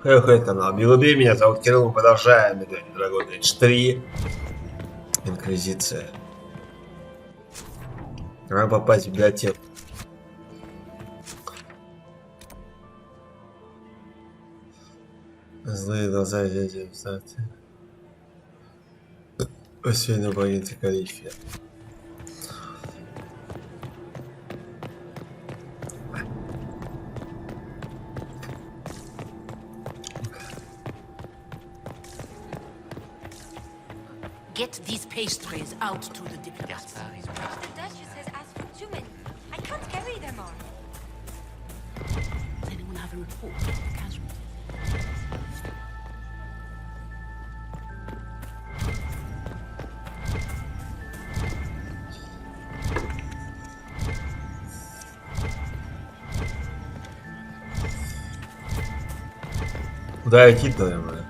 Хэй-хэй, канал Билгалби, меня зовут Кирилл, мы продолжаем играть в Dragon Age 3. Инквизиция. Надо попасть в библиотеку. Злые глаза дяди Ставьте. Осенняя богиня Калифия. Get these pastries out to the diplomats. The Duchess has asked for too many. I can't carry them all. Does anyone have a report of the casualties? Куда идти-то, наверное?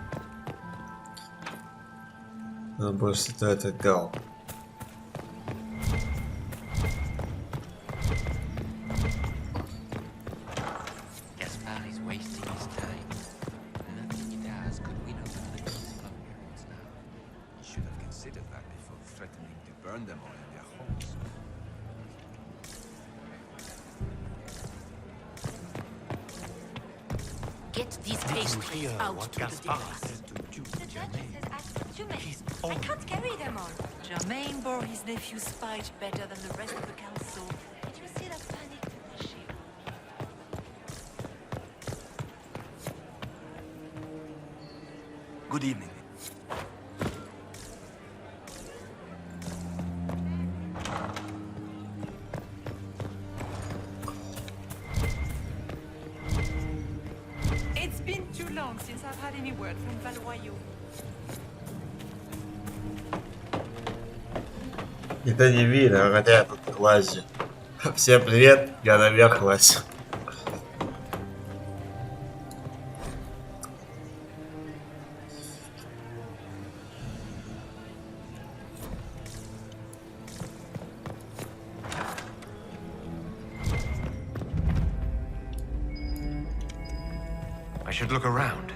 Надо больше стоит этот гал. Get these pastries out to the diplomats. The Duchess has asked for too many. I can't carry them all. Germain bore his nephew's spite better than the rest of the council. Did you see that panic? Good evening. It's been too long since I've had any word from Valoyau. Это не видно, хотя я тут в классе. Всем привет, я наверх классе. I should look around.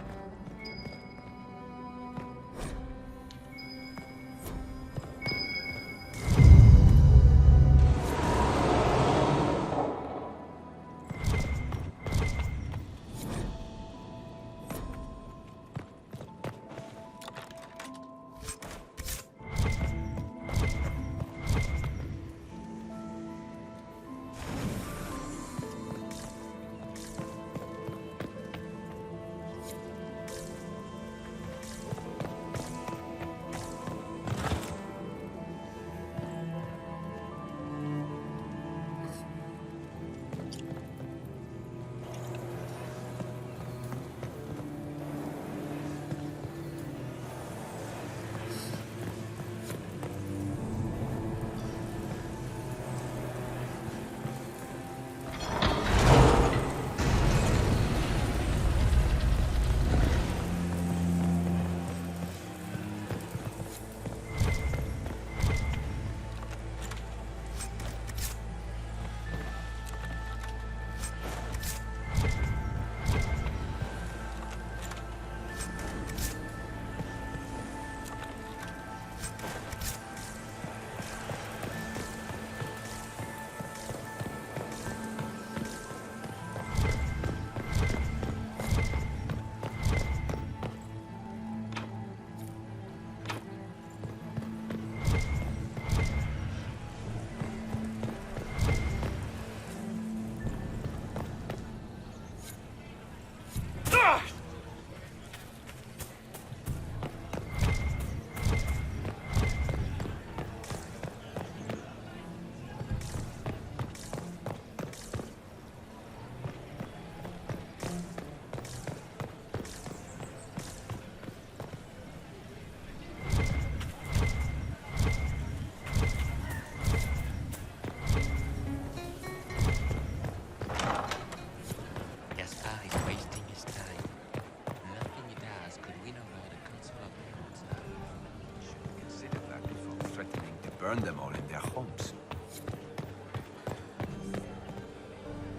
Burn them all in their homes.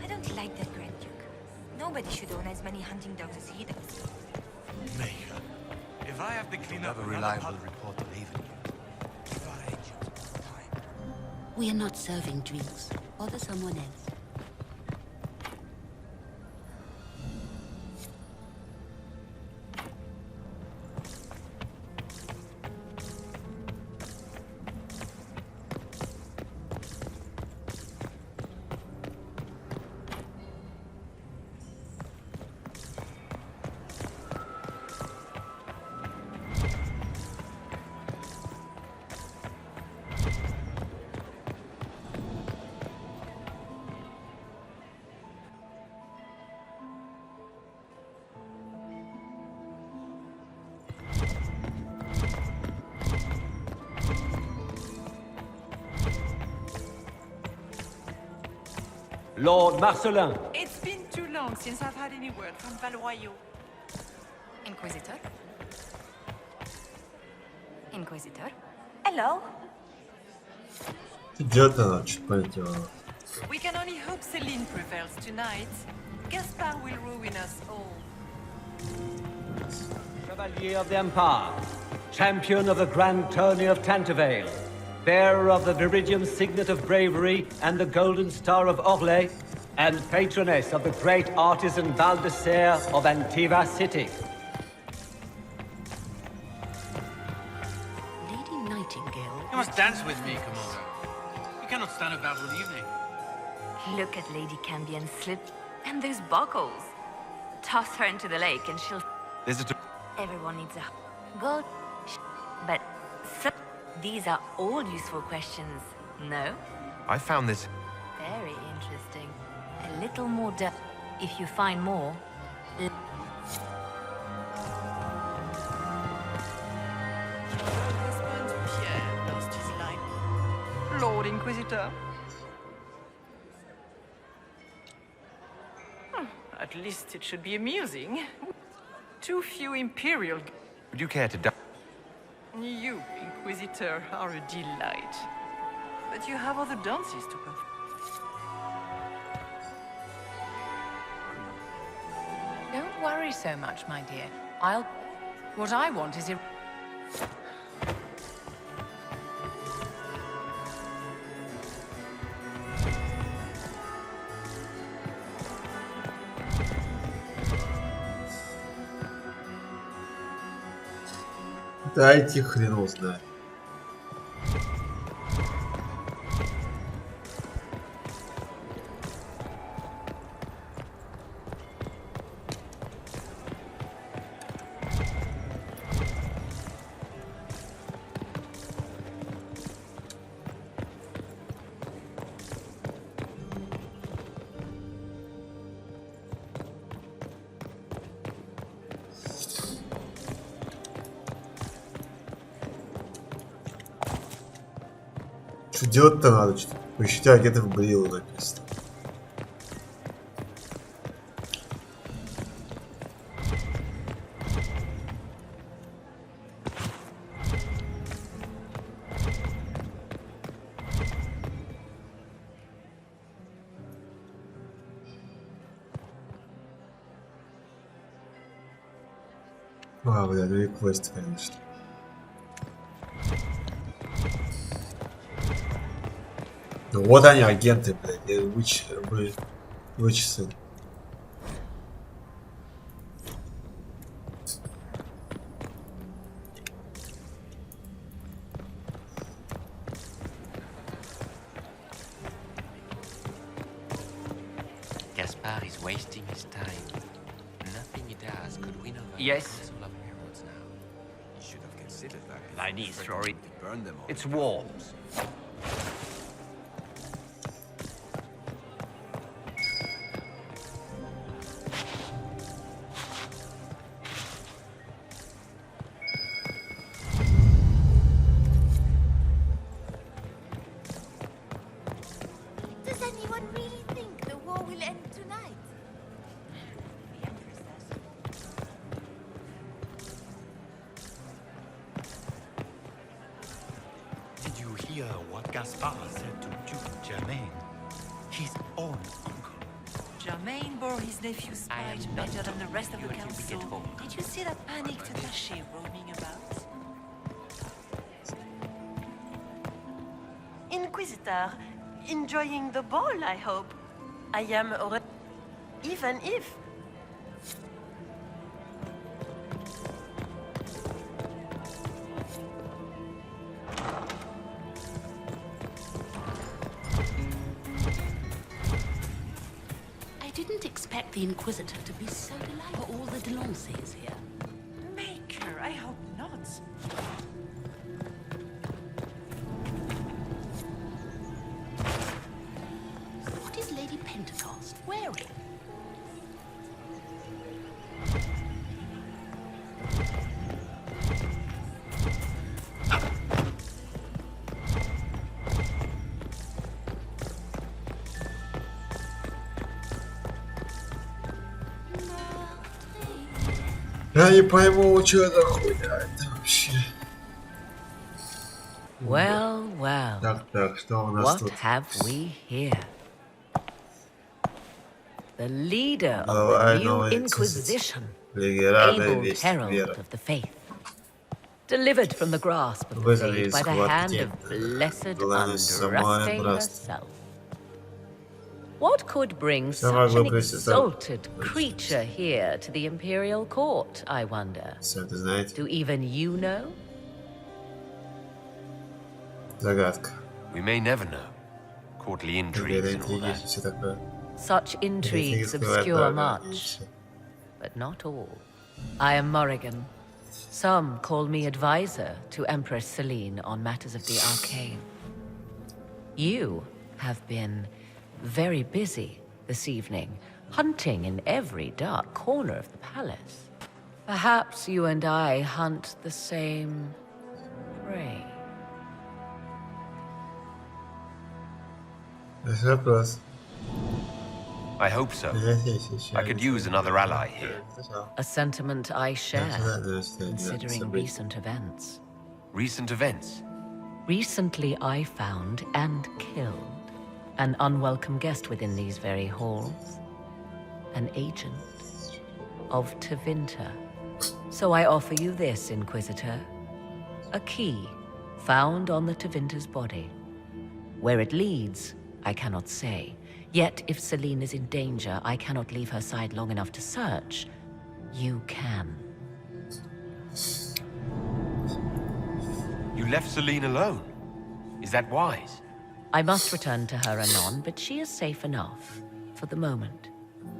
I don't like that Grand Duke. Nobody should own as many hunting dogs as he does. Maker, if I have to clean up Another another reliable pub- reporter leaving you. We are not serving drinks. Bother someone else. Lord Marcelin. It's been too long since I've had any word from Valois. Inquisitor? Inquisitor? Hello? Идет она, чуть пойдет. We can only hope Celine prevails tonight. Gaspard will ruin us all. Chevalier of the Empire, champion of the Grand Tourney of Tantervale, bearer of the Viridian Signet of Bravery and the Golden Star of Orlais, and patroness of the great artisan Baldassare of Antiva City. Lady Nightingale. You must dance with me, Commander. You cannot stand about all evening. Look at Lady Cambion slip. And those buckles. Toss her into the lake and she'll... There's a... Everyone needs a... Gold... But... So, these are all useful questions, no? I found this... Very interesting. A little more depth. If you find more... Husband Pierre lost his life. Lord Inquisitor. At least it should be amusing. Too few Imperial... Would you care to... You, Inquisitor, are a delight. But you have other dances to perform. Don't worry so much, my dear. What I want is... Дайте хрен узнать. Что делать-то надо? Что-то поищите, а где-то в Брилу написано. А, бля, ну и квест, конечно. Ну вот они, агенты, блядь, вычислили. Gaspard is wasting his time. Nothing he does could win over Yes. the Council of Heralds now. You should have considered that. Lady, sorry. Burn them all. It's war. Does anyone really think the war will end tonight? The Empress says. Did you hear what Gaspard said to Duke Germain? His own uncle. Germain bore his his nephew I am spied not better than the rest of the you are too council. forgetful. Did you see that panicked attaché roaming about? Inquisitor, enjoying the ball, I hope. I am even if. I didn't expect the Inquisitor to be so delightful. All the Delancey's here. Maker, I hope not. What is Lady Pentecost wearing? Я не пойму, что это хуйня это вообще. Well, well. Так, что у нас What тут? have we here? The leader Oh, of I the know new it. Inquisition, Легендарная able весть herald Вера. of the faith, delivered from the grasp of the Вызвали faith из by the схватки hand of blessed главное самое Andraste братство. herself. What could bring Сама such an глупость это- exalted creature here to the imperial court, I wonder? Все это знаете? Do even you know? Загадка. We may never know. Courtly intrigues Интриги, and all интриги, that. все такое. Such intrigues obscure much, but not all. I am Morrigan. Some call me advisor to Empress Celine on matters of the arcane. You have been very busy this evening, hunting in every dark corner of the palace. Perhaps you and I hunt the same prey. Это вопрос. I hope so. I could use another ally here. A sentiment I share, considering recent events. Recent events. Recently, I found and killed an unwelcome guest within these very halls. An agent of Tevinter. So I offer you this, Inquisitor. A key found on the Tevinter's body. Where it leads, I cannot say. Yet, if Celine is in danger, I cannot leave her side long enough to search. You can. You left Celine alone. Is that wise? I must return to her anon, but she is safe enough, for the moment.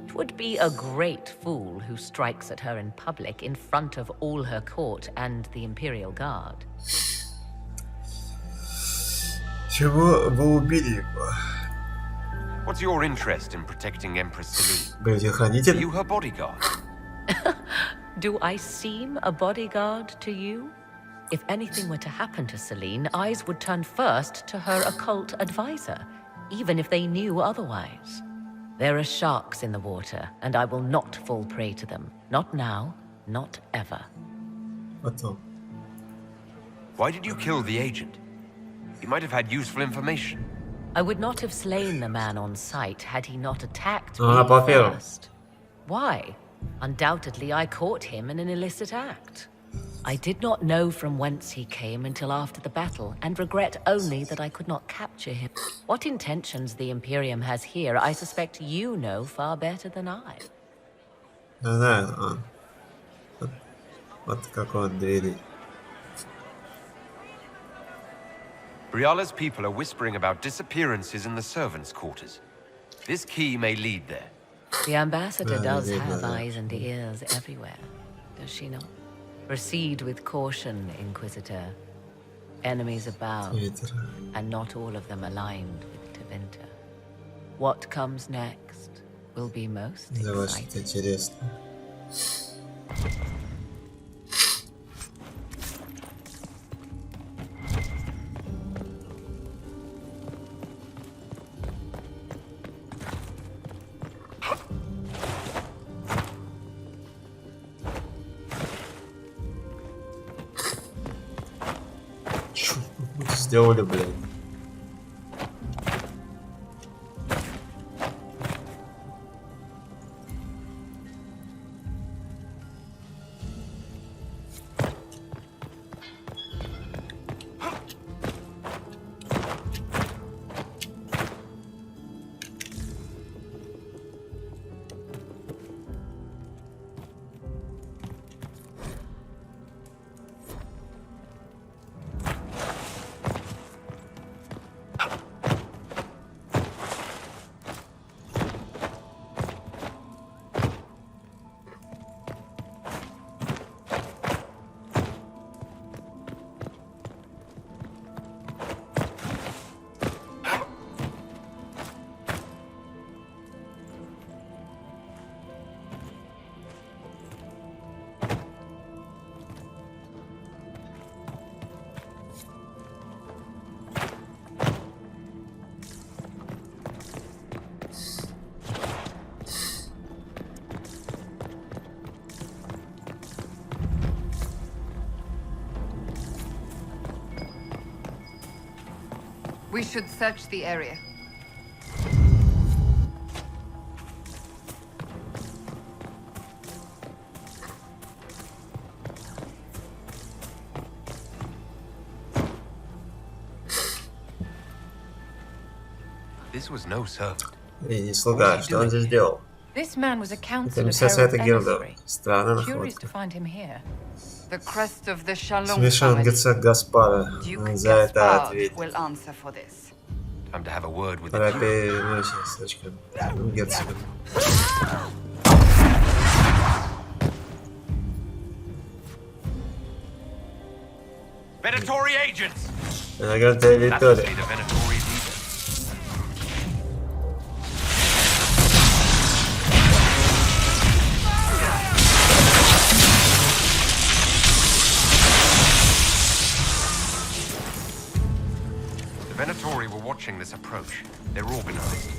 It would be a great fool who strikes at her in public in front of all her court and the Imperial Guard. Чего вы убили его? What's your interest in protecting Empress Celine? Будете Are хранитель? you her bodyguard? Do I seem a bodyguard to you? If anything were to happen to Celine, eyes would turn first to her occult advisor, even if they knew otherwise. There are sharks in the water, and I will not fall prey to them. Not now, not ever. Потом. Why did you kill the agent? He might have had useful information. I would not have slain the man on sight had he not attacked me first. Why? Undoubtedly, I caught him in an illicit act. I did not know from whence he came until after the battle, and regret only that I could not capture him. What intentions the Imperium has here, I suspect you know far better than I. Не знаю, он. Вот как он двери. Briala's people are whispering about disappearances in the servants' quarters. This key may lead there. The ambassador does have eyes and ears everywhere, does she not? Proceed with caution, Inquisitor. Enemies abound, and not all of them aligned with Tevinter. What comes next will be most exciting. Интересно. Сделали, блядь. We should search the area. This was no servant. И не слуга, что он здесь делал? This man was a Это council of миссия Совета Herald's Гильдов. emissary. Странная Curious to находка. find him here. The crest of the Shalom Смешан family. герцог Гаспара. Duke За это Gaspard ответит. will answer for this. Time to have a word with the Пора Duke. переносить с дочкой герцога. Venatori agents! Награда That must Виктория. be the Venatori leader. The Venatori were watching this approach. They're organized.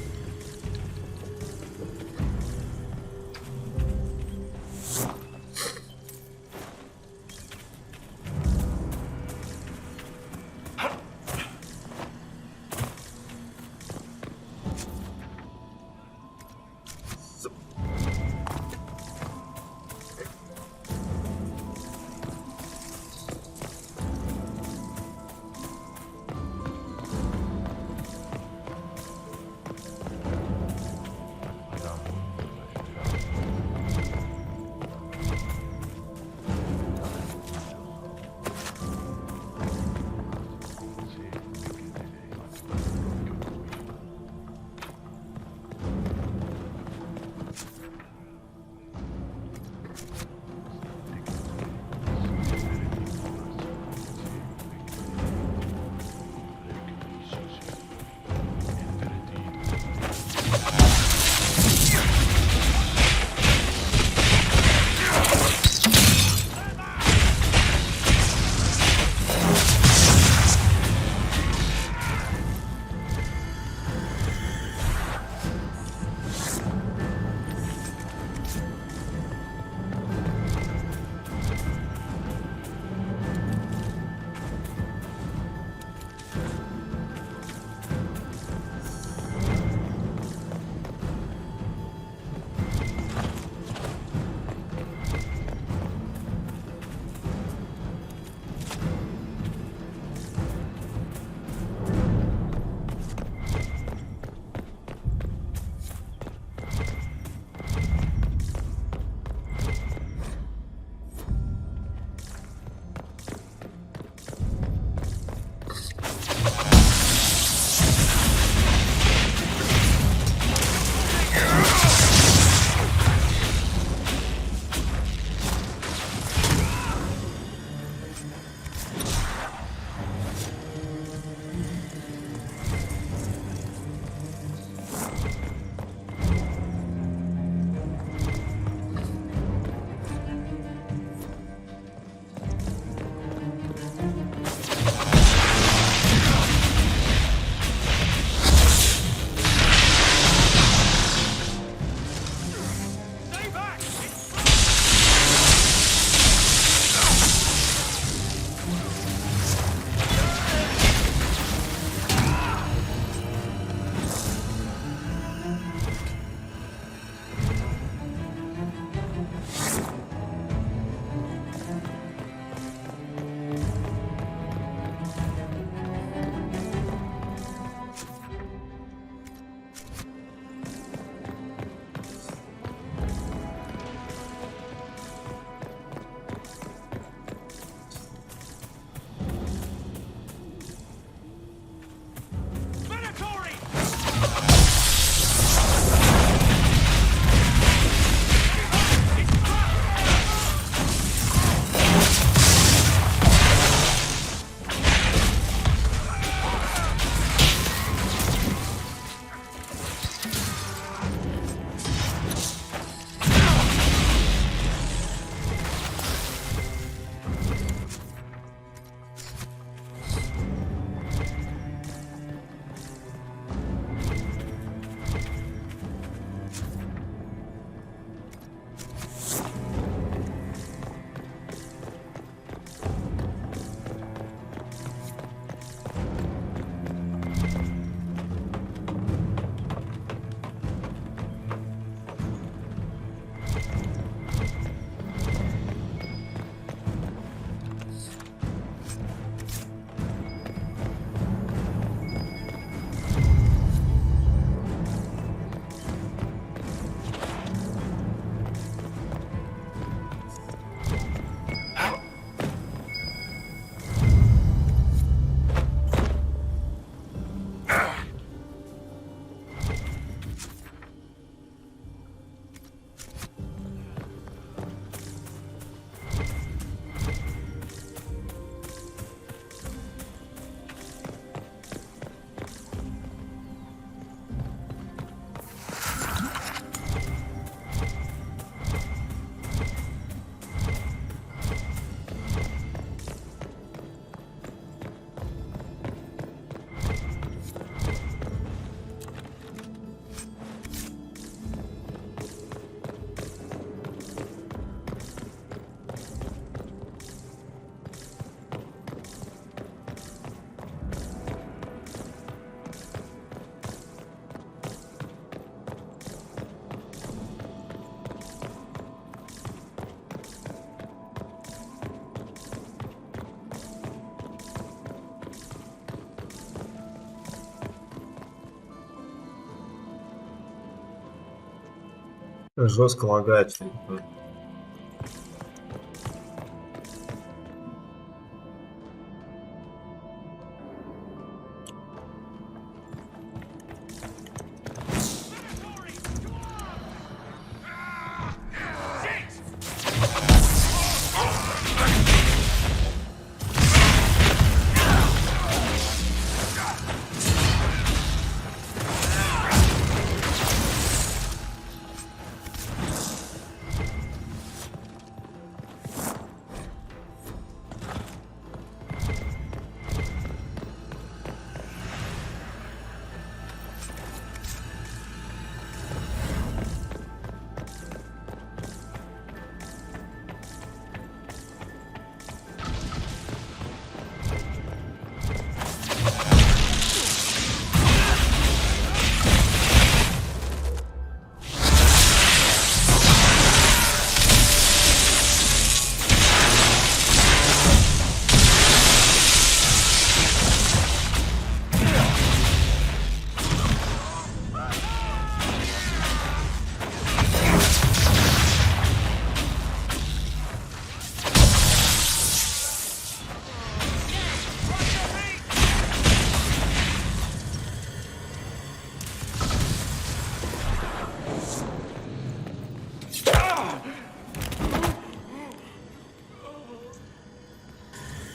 Жестко лагает.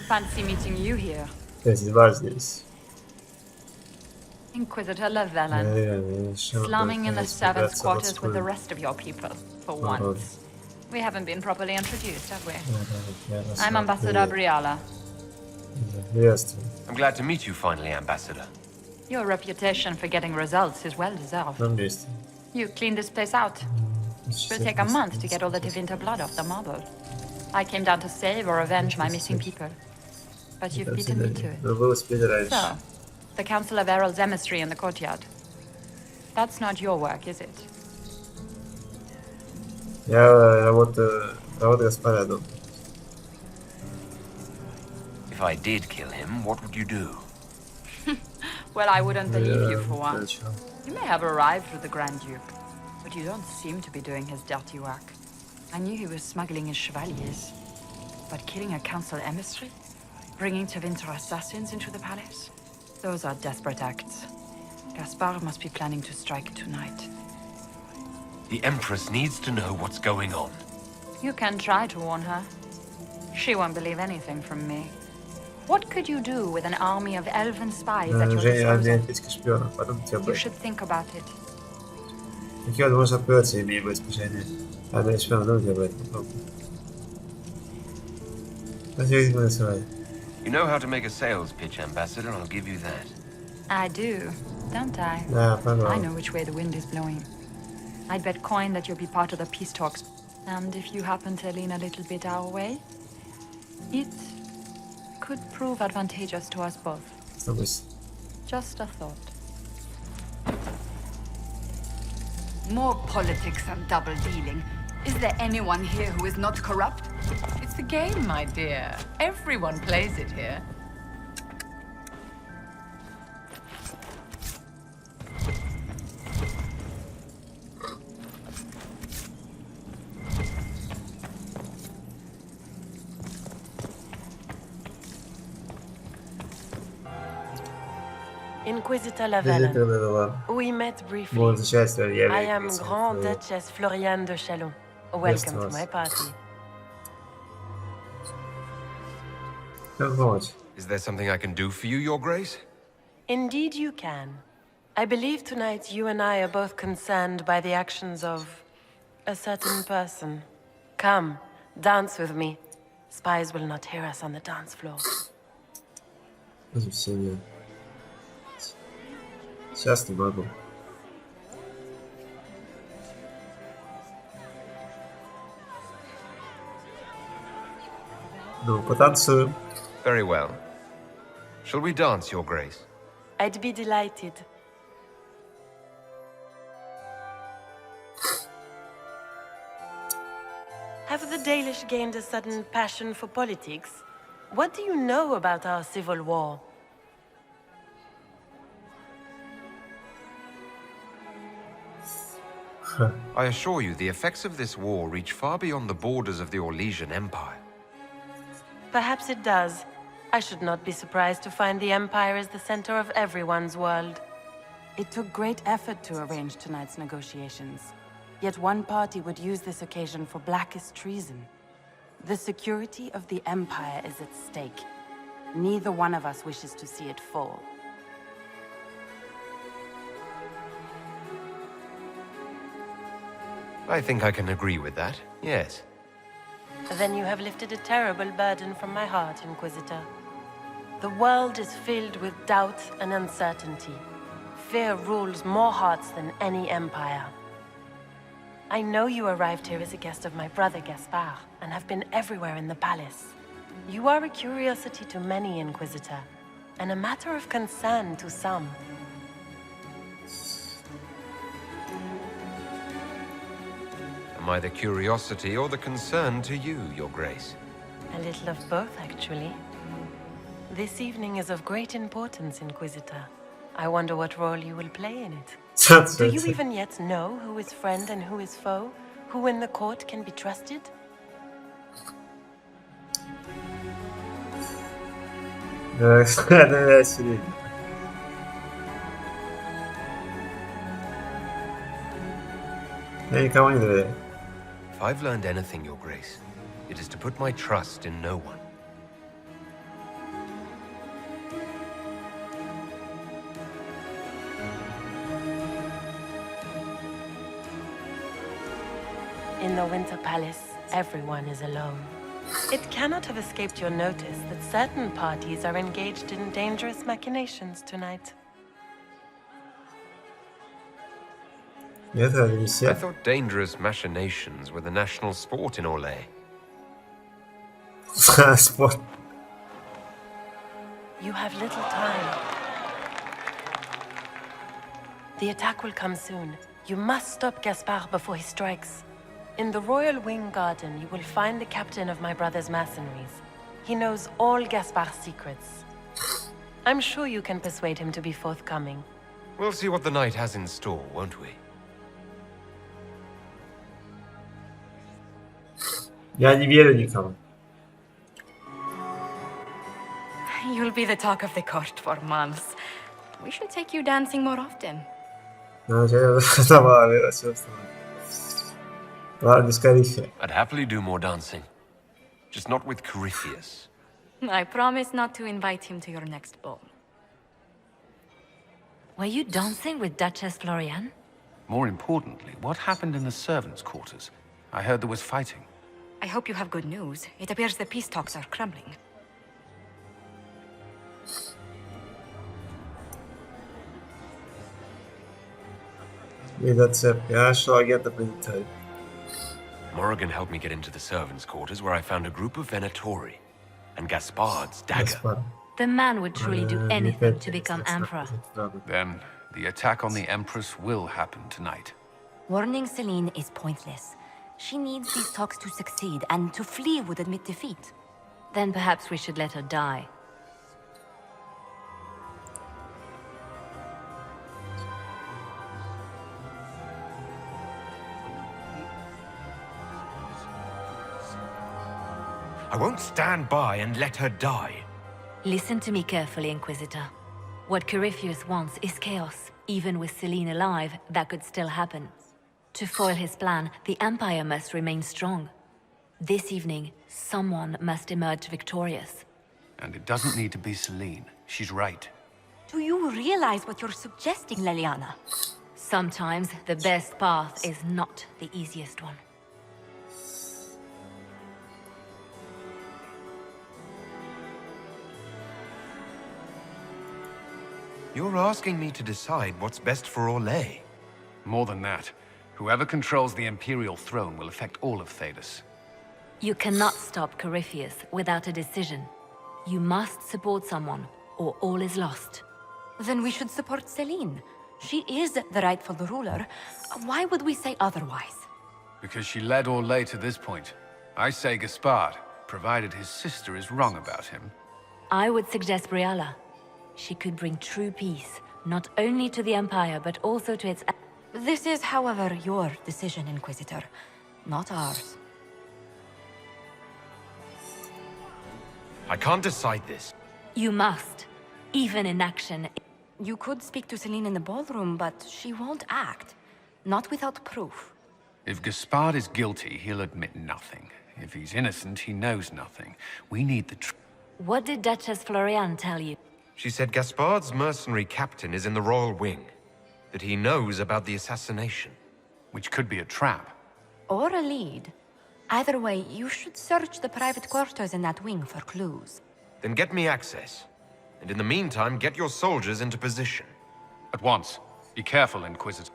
Fancy meeting you here. Здесь. Inquisitor Llewellyn. Slumming in the servants' quarters with the rest of your people, for once. We haven't been properly introduced, have we? I'm Ambassador Briala. I'm glad to meet you finally, Ambassador. Your reputation for getting results is well deserved. You cleaned this place out. It'll take a month to get all the Tevinter blood off the marble. I came down to save or avenge my missing people. But you've beaten me to it. So, the Council of Errol's emissary in the courtyard. That's not your work, is it? If I did kill him, what would you do? Well, I wouldn't believe you for one. You may have arrived with the Grand Duke, but you don't seem to be doing his dirty work. I knew he was smuggling his chevaliers. But killing a council emissary? Bringing Tevinter assassins into the palace? Those are desperate acts. Gaspar must be planning to strike tonight. The Empress needs to know what's going on. You can try to warn her. She won't believe anything from me. What could you do with an army of elven spies at your disposal? You should think about it. You know how to make a sales pitch, Ambassador, I'll give you that. I do, don't I? I know which way the wind is blowing. I'd bet coin that you'll be part of the peace talks. And if you happen to lean a little bit our way, it could prove advantageous to us both. Just a thought. More politics and double-dealing. Is there anyone here who is not corrupt? It's the game, my dear. Everyone plays it here. Inquisitor Llewellyn. We met briefly. I am Grand Duchess Floriane de Chalon. Welcome to my party. Is there something I can do for you, Your Grace? Indeed you can. I believe tonight you and I are both concerned by the actions of a certain person. Come, dance with me. Spies will not hear us on the dance floor. Сейчас не могу. Ну, потанцуем. Very well. Shall we dance, Your Grace? I'd be delighted. Have the Dalish gained a sudden passion for politics? What do you know about our civil war? I assure you, the effects of this war reach far beyond the borders of the Orlesian Empire. Perhaps it does. I should not be surprised to find the Empire is the center of everyone's world. It took great effort to arrange tonight's negotiations. Yet one party would use this occasion for blackest treason. The security of the Empire is at stake. Neither one of us wishes to see it fall. I think I can agree with that, yes. Then you have lifted a terrible burden from my heart, Inquisitor. The world is filled with doubt and uncertainty. Fear rules more hearts than any empire. I know you arrived here as a guest of my brother Gaspard, and have been everywhere in the palace. You are a curiosity to many, Inquisitor, and a matter of concern to some. Am I the curiosity or the concern to you, Your Grace? A little of both, actually. This evening is of great importance, Inquisitor. I wonder what role you will play in it. Do you even yet know who is friend and who is foe? Who in the court can be trusted? If I've learned anything, Your Grace, it is to put my trust in no one. In the Winter Palace, everyone is alone. It cannot have escaped your notice that certain parties are engaged in dangerous machinations tonight. I thought dangerous machinations were the national sport in Orlais. Sport. You have little time. The attack will come soon. You must stop Gaspard before he strikes. In the Royal Wing Garden, you will find the captain of my brother's mercenaries. He knows all Gaspard's secrets. I'm sure you can persuade him to be forthcoming. We'll see what the night has in store, won't we? Я не верю никому. You'll be the talk of the court for months. We should take you dancing more often. I'd happily do more dancing. Just not with Corypheus. I promise not to invite him to your next ball. Were you dancing with Duchess Florian? More importantly, what happened in the servants' quarters? I heard there was fighting. I hope you have good news. It appears the peace talks are crumbling. Morrigan helped me get into the servants' quarters where I found a group of Venatori and Gaspard's dagger. The man would truly do anything to become emperor. Then, the attack on the Empress will happen tonight. Warning Celine is pointless. She needs these talks to succeed, and to flee would admit defeat. Then perhaps we should let her die. I won't stand by and let her die. Listen to me carefully, Inquisitor. What Corypheus wants is chaos. Even with Celine alive, that could still happen. To foil his plan, the Empire must remain strong. This evening, someone must emerge victorious. And it doesn't need to be Celine. She's right. Do you realize what you're suggesting, Leliana? Sometimes the best path is not the easiest one. You're asking me to decide what's best for Orlais. More than that, whoever controls the Imperial throne will affect all of Thedas. You cannot stop Corypheus without a decision. You must support someone, or all is lost. Then we should support Celine. She is the rightful ruler. Why would we say otherwise? Because she led Orlais to this point. I say Gaspard, provided his sister is wrong about him. I would suggest Briala. She could bring true peace, not only to the Empire, but also to its... This is, however, your decision, Inquisitor, not ours. I can't decide this. You must, even in action. You could speak to Celine in the ballroom, but she won't act. Not without proof. If Gaspard is guilty, he'll admit nothing. If he's innocent, he knows nothing. We need the truth. What did Duchess Florian tell you? She said Gaspard's mercenary captain is in the royal wing. That he knows about the assassination. Which could be a trap. Or a lead. Either way, you should search the private quarters in that wing for clues. Then get me access. And in the meantime, get your soldiers into position. At once. Be careful, Inquisitor.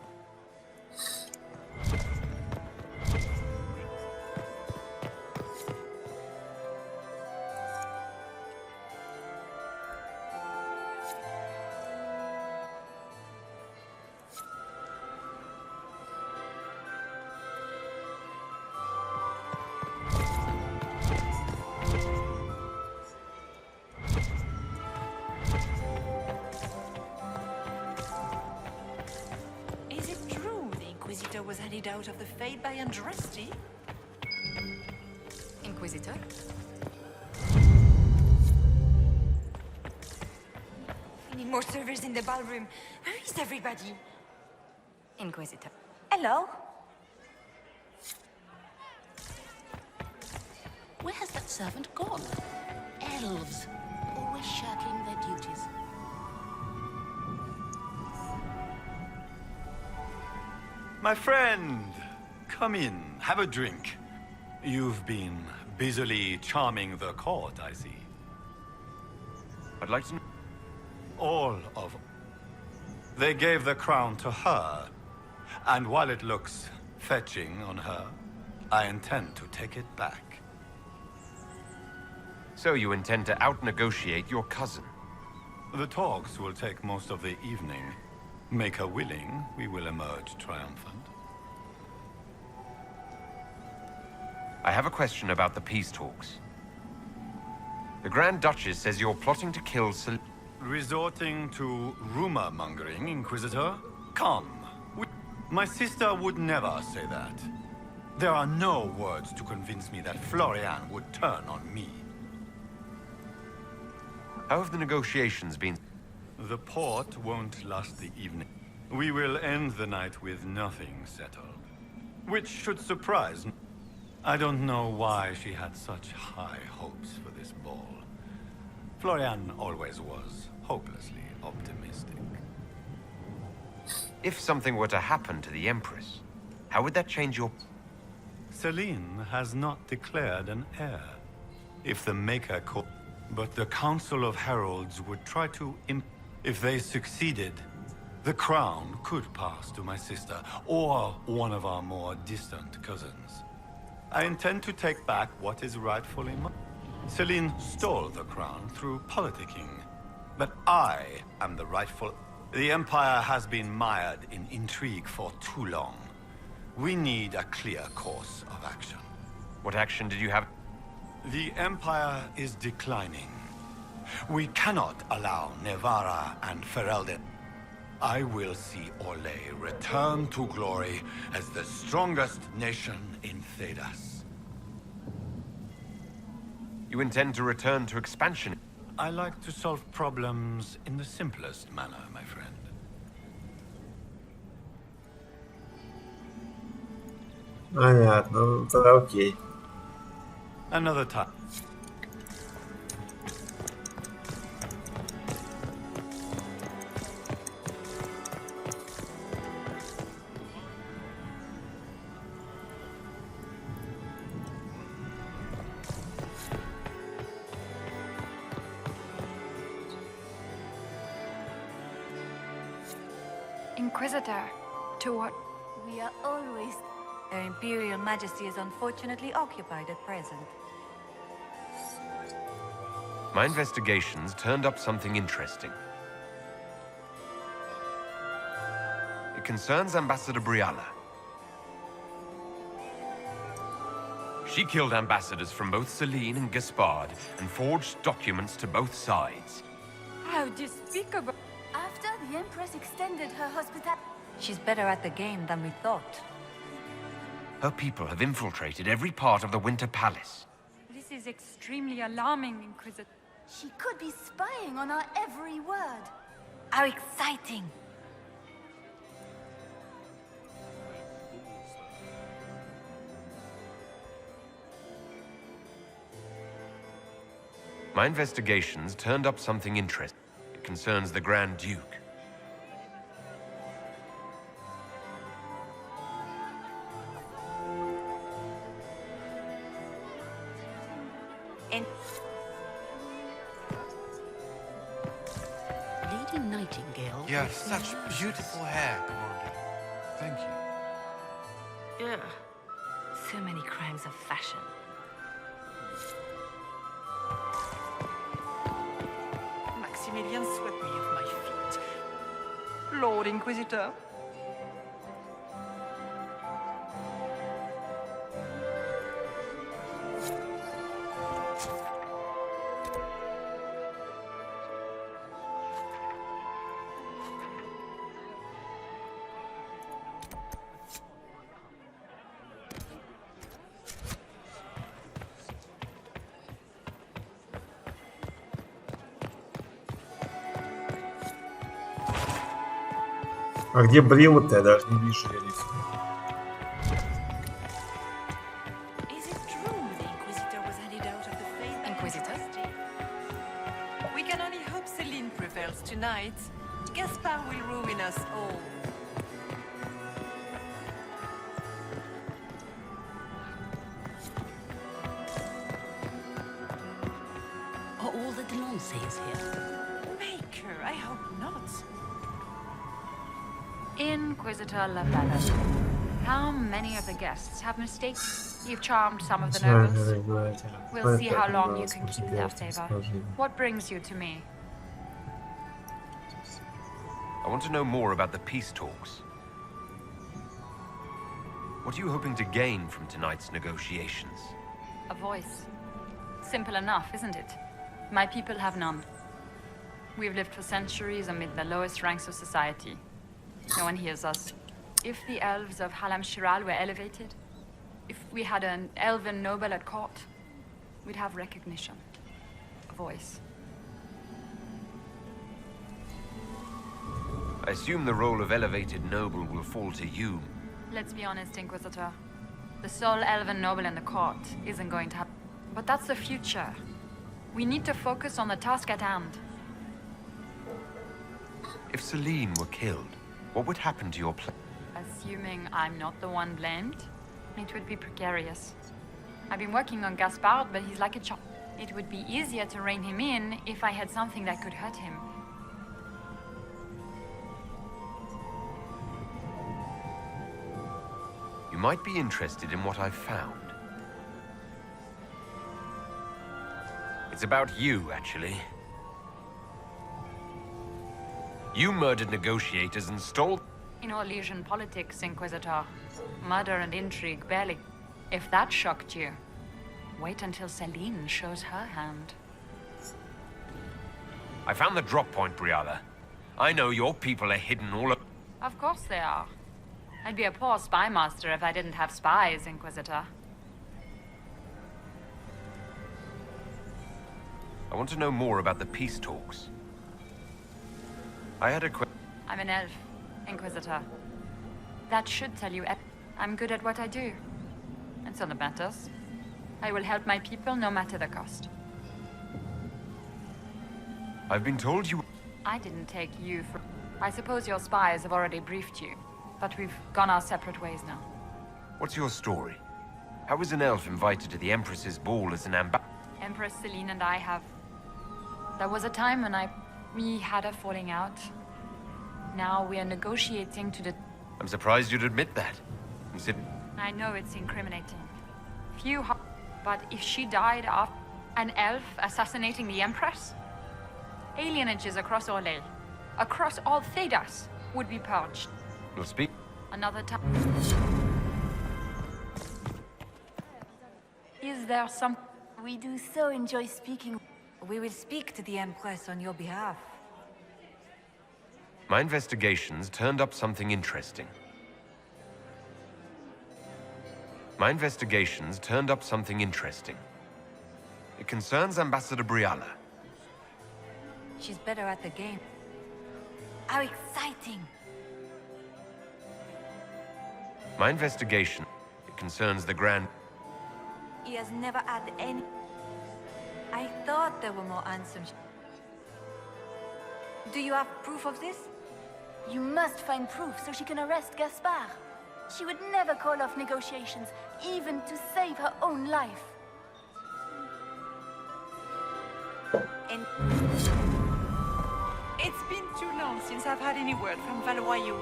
Was handed out of the Fade by Andraste? Inquisitor? We need more servers in the ballroom. Where is everybody? Inquisitor. Hello? Where has that servant gone? Elves, always shirking their duties. My friend, come in, have a drink. You've been busily charming the court, I see. I'd like to know. All of... They gave the crown to her. And while it looks fetching on her, I intend to take it back. So you intend to out-negotiate your cousin? The talks will take most of the evening. Make her willing, we will emerge triumphant. I have a question about the peace talks. The Grand Duchess says you're plotting to kill Resorting to rumor-mongering, Inquisitor? Come. My sister would never say that. There are no words to convince me that Florian would turn on me. How have the negotiations been? The port won't last the evening. We will end the night with nothing settled. Which should surprise me. I don't know why she had such high hopes for this ball. Florian always was hopelessly optimistic. If something were to happen to the Empress, how would that change your... Celine has not declared an heir. If the Maker could... But the Council of Heralds would try to... If they succeeded, the crown could pass to my sister, or one of our more distant cousins. I intend to take back what is rightfully mine. Celine stole the crown through politicking, but I am the rightful... The Empire has been mired in intrigue for too long. We need a clear course of action. What action did you have? The Empire is declining. We cannot allow Nevarra and Ferelden. I will see Orlais return to glory as the strongest nation in Thedas. You intend to return to expansion? I like to solve problems in the simplest manner, my friend. Понятно, тогда окей. Another time. Inquisitor, to what? We are always... Their Imperial Majesty is unfortunately occupied at present. My investigations turned up something interesting. It concerns Ambassador Briala. She killed ambassadors from both Celine and Gaspard and forged documents to both sides. How despicable! After the Empress extended her hospitality... She's better at the game than we thought. Her people have infiltrated every part of the Winter Palace. This is extremely alarming, Inquisitor. She could be spying on our every word. How exciting! My investigations turned up something interesting. It concerns the Grand Duke. Lady Nightingale. You have such beautiful hair, Commander. Thank you. Ugh. So many crimes of fashion. Maximilian swept me off my feet. Lord Inquisitor. А где Бримут-то? Я даже не вижу ее лица. We can only hope Celine prevails tonight. Gaspard will ruin us all. Are all the Delancey's here? Maker, I hope not. Inquisitor Lavella. How many of the guests have mistakes? You've charmed some of the nobles. We'll see how long you can keep their favor. What brings you to me? I want to know more about the peace talks. What are you hoping to gain from tonight's negotiations? A voice. Simple enough, isn't it? My people have none. We've lived for centuries amid the lowest ranks of society. No one hears us. If the elves of Halam Shiral were elevated, if we had an elven noble at court, we'd have recognition. A voice. I assume the role of elevated noble will fall to you. Let's be honest, Inquisitor. The sole elven noble in the court isn't going to happen. But that's the future. We need to focus on the task at hand. If Celine were killed, what would happen to your plan? Assuming I'm not the one blamed, it would be precarious. I've been working on Gaspard, but he's like a child. It would be easier to rein him in if I had something that could hurt him. You might be interested in what I've found. It's about you, actually. You murdered negotiators and stole... In Orlesian politics, Inquisitor, murder and intrigue barely... If that shocked you, wait until Celine shows her hand. I found the drop point, Briala. I know your people are hidden all over... Of course they are. I'd be a poor spy master if I didn't have spies, Inquisitor. I want to know more about the peace talks. I had a question. I'm an elf, Inquisitor. That should tell you I'm good at what I do. And so that matters. I will help my people no matter the cost. I've been told you... I didn't take you for... I suppose your spies have already briefed you. But we've gone our separate ways now. What's your story? How was an elf invited to the Empress's ball as an ambassador? Empress Celine and I have... There was a time when we had a falling out. Now we are negotiating to the... I'm surprised you'd admit that. I know it's incriminating. But if she died after an elf assassinating the Empress, alienages across Orlais, across all Thedas, would be purged. We'll speak. Another time. Is there some... We do so enjoy speaking. We will speak to the Empress on your behalf. My investigations turned up something interesting. It concerns Ambassador Briala. She's better at the game. How exciting! My investigation, it concerns the Grand... He has never had any... I thought there were more answers. Do you have proof of this? You must find proof so she can arrest Gaspard. She would never call off negotiations, even to save her own life. And it's been too long since I've had any word from Valois.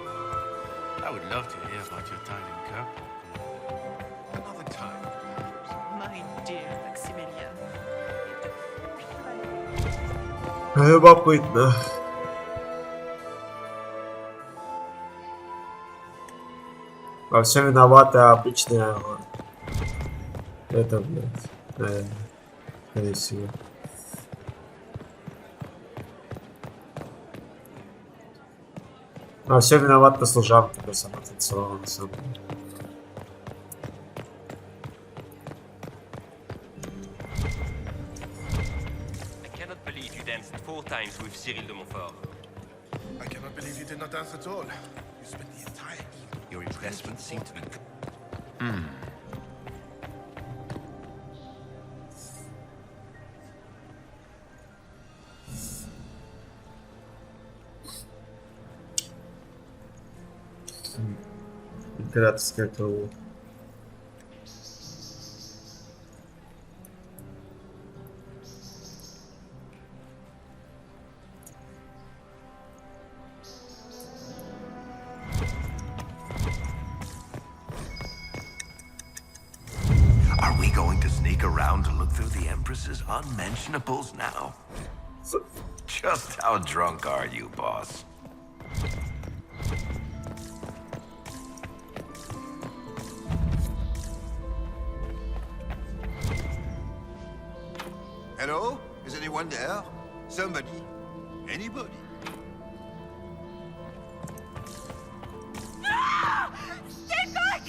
I would love to hear about your time in Kirk. Another time, perhaps. My dear Maximilian. Любопытно. Во всем виновата обычная... Это, блядь, наверное, скорее всего. Во всем виновата служанка, которая сама танцевала на самом деле. I cannot believe you danced 4 times with Cyril de Montfort. I cannot believe you did not dance at all. You spent the entire evening. Your investments seem to be... Императорская крыло. Are we going to sneak around to look through the Empress's unmentionables now? Just how drunk are you, boss? Hello? Is anyone there? Somebody? Anybody? Stay back!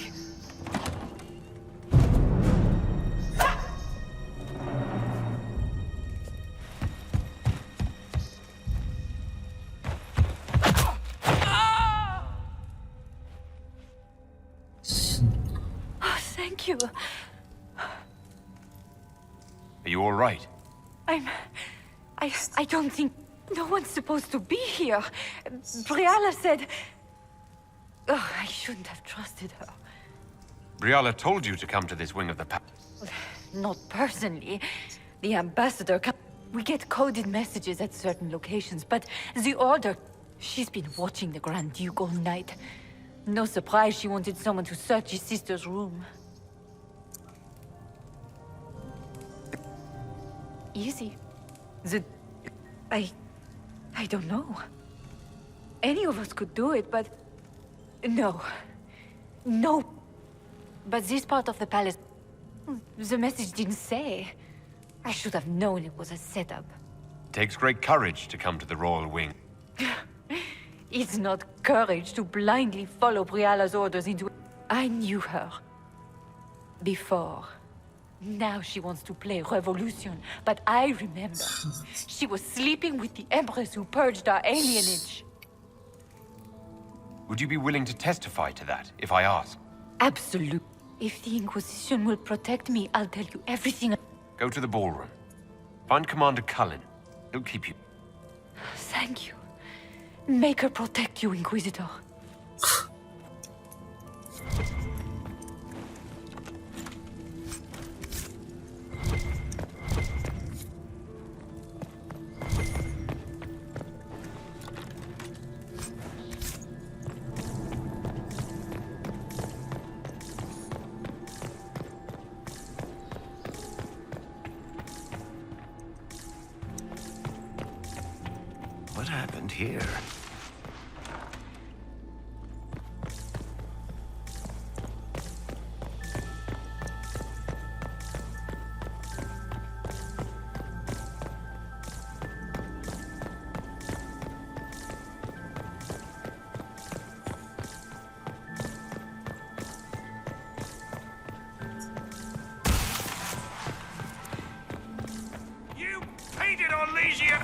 Oh, thank you. Are you all right? I don't think... No one's supposed to be here. Briala said... Oh, I shouldn't have trusted her. Briala told you to come to this wing of the palace. Not personally. The ambassador... We get coded messages at certain locations, but the order... She's been watching the Grand Duke all night. No surprise she wanted someone to search his sister's room. Easy. I don't know. Any of us could do it, but... No. No. But this part of the palace... The message didn't say. I should have known it was a setup. It takes great courage to come to the royal wing. It's not courage to blindly follow Briala's orders into... I knew her. Before. Now she wants to play revolution, but I remember. She was sleeping with the Empress who purged our alienage. Would you be willing to testify to that, if I ask? Absolutely. If the Inquisition will protect me, I'll tell you everything. Go to the ballroom. Find Commander Cullen. He'll keep you. Thank you. Make her protect you, Inquisitor. What happened here? Elysian!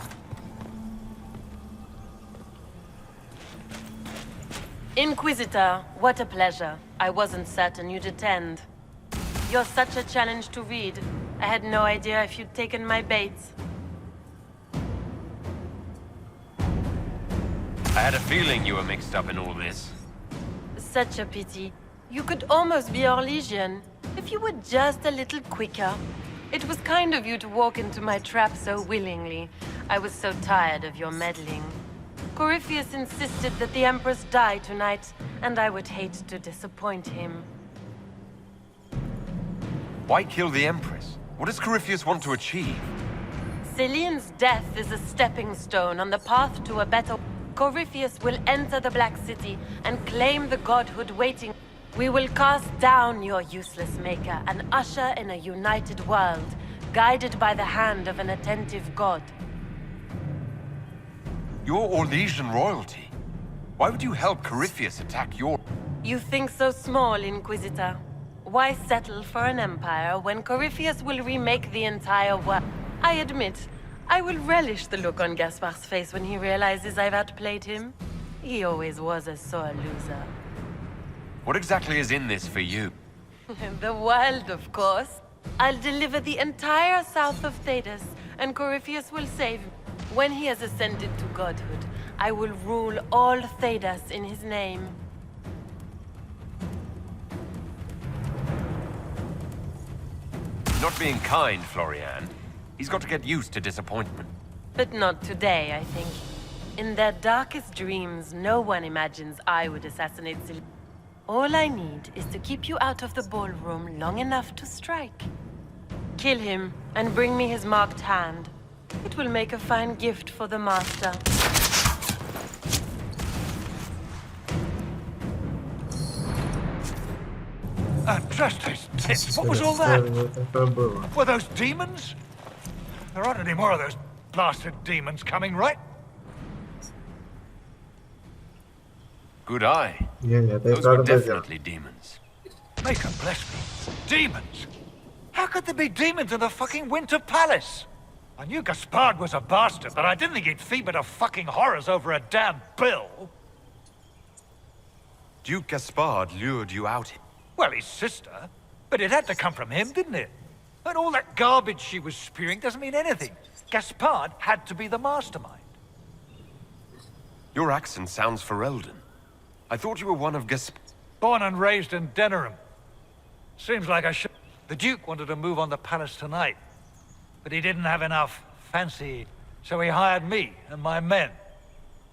Inquisitor, what a pleasure. I wasn't certain you'd attend. You're such a challenge to read. I had no idea if you'd taken my bait. I had a feeling you were mixed up in all this. Such a pity. You could almost be Orlesian, if you were just a little quicker. It was kind of you to walk into my trap so willingly. I was so tired of your meddling. Corypheus insisted that the Empress die tonight, and I would hate to disappoint him. Why kill the Empress? What does Corypheus want to achieve? Celine's death is a stepping stone on the path to a better... Corypheus will enter the Black City and claim the godhood waiting. We will cast down your useless maker and usher in a united world, guided by the hand of an attentive god. You're Orlesian royalty. Why would you help Corypheus attack your... You think so small, Inquisitor. Why settle for an empire when Corypheus will remake the entire world? I admit, I will relish the look on Gaspar's face when he realizes I've outplayed him. He always was a sore loser. What exactly is in this for you? The world, of course. I'll deliver the entire south of Thedas, and Corypheus will save me. When he has ascended to godhood, I will rule all Thedas in his name. Not being kind, Florian. He's got to get used to disappointment. But not today, I think. In their darkest dreams, no one imagines I would assassinate Celine. All I need is to keep you out of the ballroom long enough to strike. Kill him, and bring me his marked hand. It will make a fine gift for the master. Justice tits, what was all that? Were those demons? There aren't any more of those blasted demons coming, right? Good eye. Those were definitely demons. Maker bless me. Demons? How could there be demons in the fucking Winter Palace? I knew Gaspard was a bastard, but I didn't think he'd feed me to fucking horrors over a damn bill. Duke Gaspard lured you out here. Well, his sister. But it had to come from him, didn't it? And all that garbage she was spewing doesn't mean anything. Gaspard had to be the mastermind. Your accent sounds Ferelden. I thought you were one of Born and raised in Denerim. Seems like I should... The Duke wanted to move on the palace tonight. But he didn't have enough fancy, so he hired me and my men.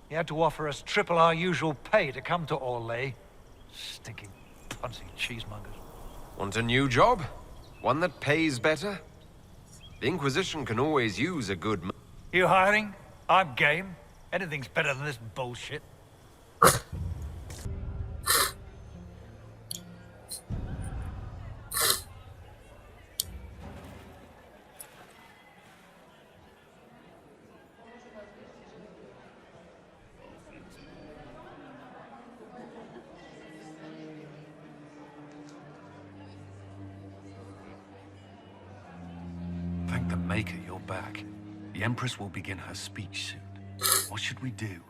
He had to offer us triple our usual pay to come to Orlais. Stinking, punsy cheesemongers. Want a new job? One that pays better? The Inquisition can always use a good... You hiring? I'm game. Anything's better than this bullshit. Thank the Maker you're back. The Empress will begin her speech soon. What should we do?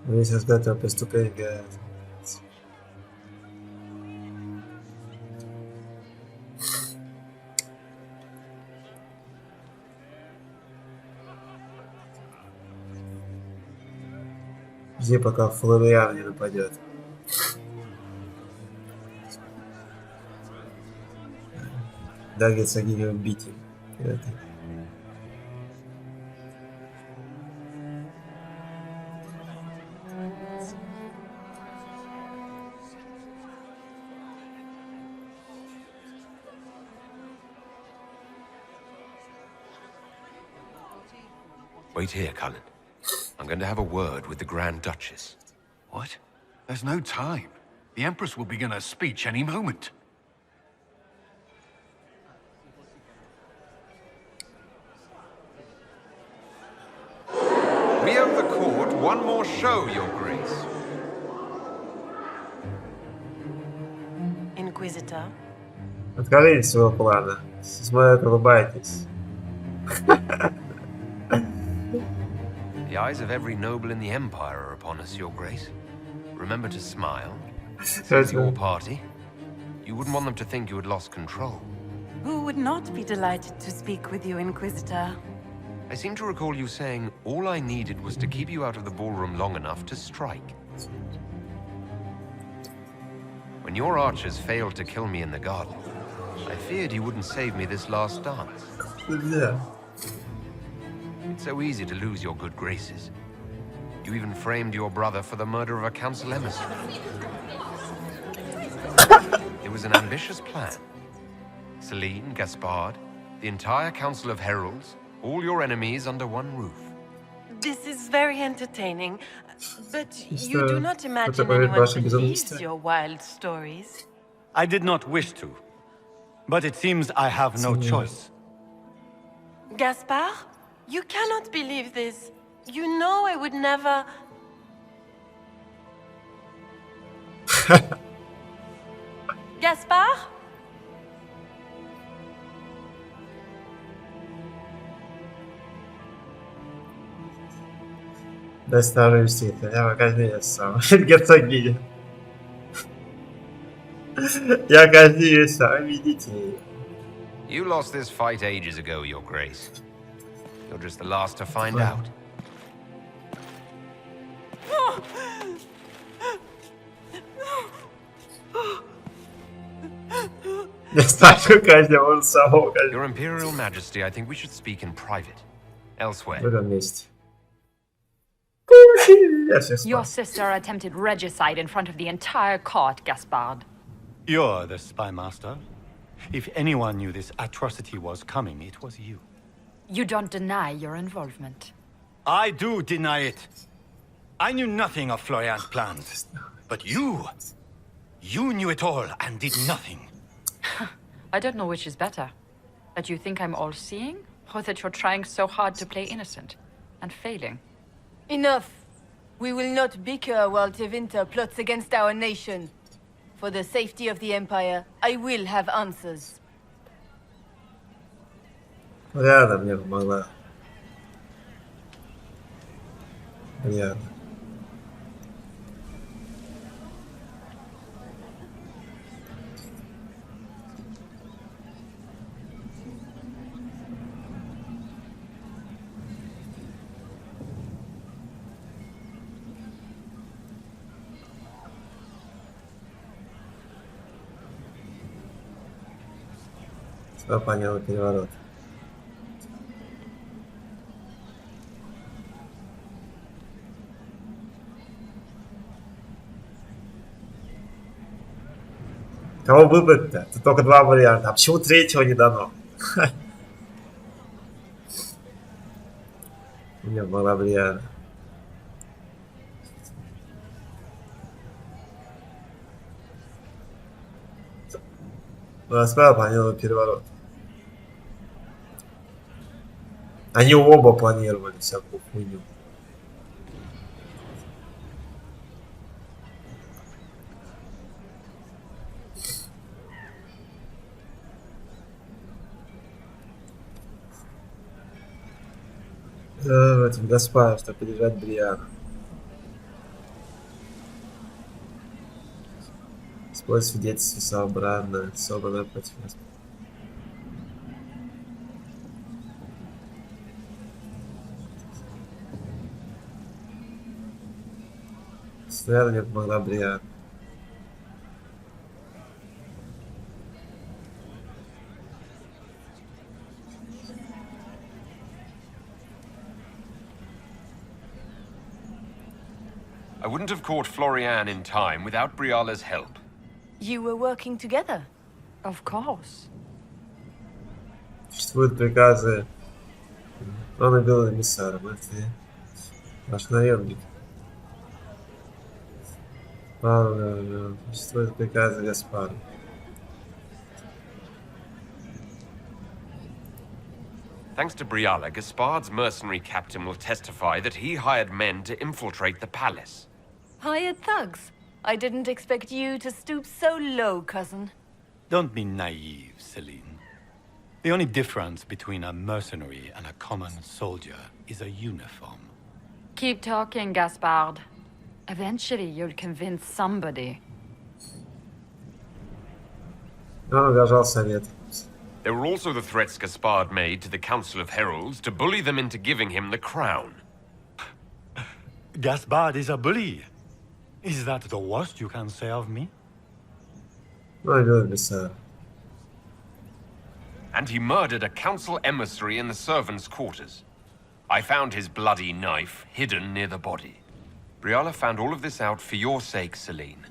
Если это преступление. Жди, пока Флориан не нападет. Даггетса не убить. Wait here, Cullen. I'm going to have a word with the Grand Duchess. What? There's no time. The Empress will begin her speech any moment. We owe the court one more show, Your Grace. Inquisitor, Откажитесь своего плана. Смотрят, улыбайтесь. The eyes of every noble in the Empire are upon us, Your Grace. Remember to smile. It's your party. You wouldn't want them to think you had lost control. Who would not be delighted to speak with you, Inquisitor? I seem to recall you saying all I needed was to keep you out of the ballroom long enough to strike. When your archers failed to kill me in the garden, I feared you wouldn't save me this last dance. Yeah. It's so easy to lose your good graces. You even framed your brother for the murder of a council emissary. It was an ambitious plan. Celine, Gaspard, the entire Council of Heralds, all your enemies under one roof. This is very entertaining, but you do not imagine anyone believes your wild stories. I did not wish to, but it seems I have no choice. Gaspard, you cannot believe this. You know I would never... Gaspard? Доставимся, я казню сам. Герцогиня. Я казню сам, видите. You lost this fight ages ago, Your Grace. You're just the last to find out. Your Imperial Majesty, I think we should speak in private. Elsewhere. Your sister attempted regicide in front of the entire court, Gaspard. You're the spy master. If anyone knew this atrocity was coming, it was you. You don't deny your involvement. I do deny it. I knew nothing of Florian's plans. But you knew it all and did nothing. I don't know which is better. That you think I'm all-seeing, or that you're trying so hard to play innocent and failing. Enough. We will not bicker while Tevinter plots against our nation. For the safety of the Empire, I will have answers. Рядом мне помогла. Рядом. Что понял переворот? Кого выбрать-то? Тут только два варианта. А почему третьего не дано? У меня была Бриана. Справа планировал переворот. Они оба планировали всякую хуйню. В этом Гаспар, чтобы пережать Бриану. Используй свидетельство собранное против нас. Наверное, мне помогла Бриана. I wouldn't have caught Florian in time without Briala's help. You were working together? Of course. Существуют приказы. Он убил эмиссара. Это ваш наемник. Существуют приказы Гаспара. Thanks to Briala, Gaspard's mercenary captain will testify that he hired men to infiltrate the palace. Hired thugs? I didn't expect you to stoop so low, cousin. Don't be naive, Celine. The only difference between a mercenary and a common soldier is a uniform. Keep talking, Gaspard. Eventually, you'll convince somebody. There were also the threats Gaspard made to the Council of Heralds to bully them into giving him the crown. Gaspard is a bully. Is that the worst you can say of me? And he murdered a council emissary in the servants' quarters. I found his bloody knife hidden near the body. Briala found all of this out for your sake, Celine.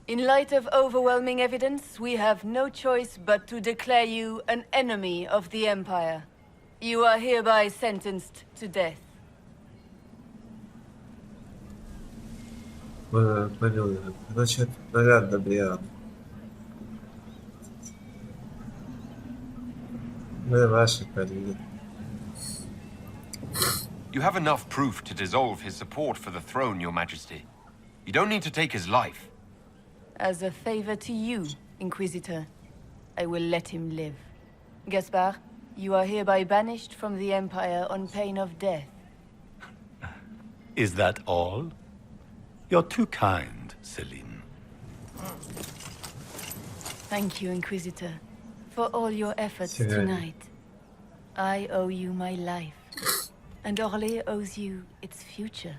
In light of overwhelming evidence, we have no choice but to declare you an enemy of the Empire. You are hereby sentenced to death. Значит, наверное, Бриан. Мы ваши коллеги. You have enough proof to dissolve his support for the throne, Your Majesty. You don't need to take his life. As a favor to you, Inquisitor, I will let him live. Gaspard, you are hereby banished from the Empire on pain of death. Is that all? You're too kind, Celine. Thank you, Inquisitor, for all your efforts tonight. I owe you my life, and Orlais owes you its future.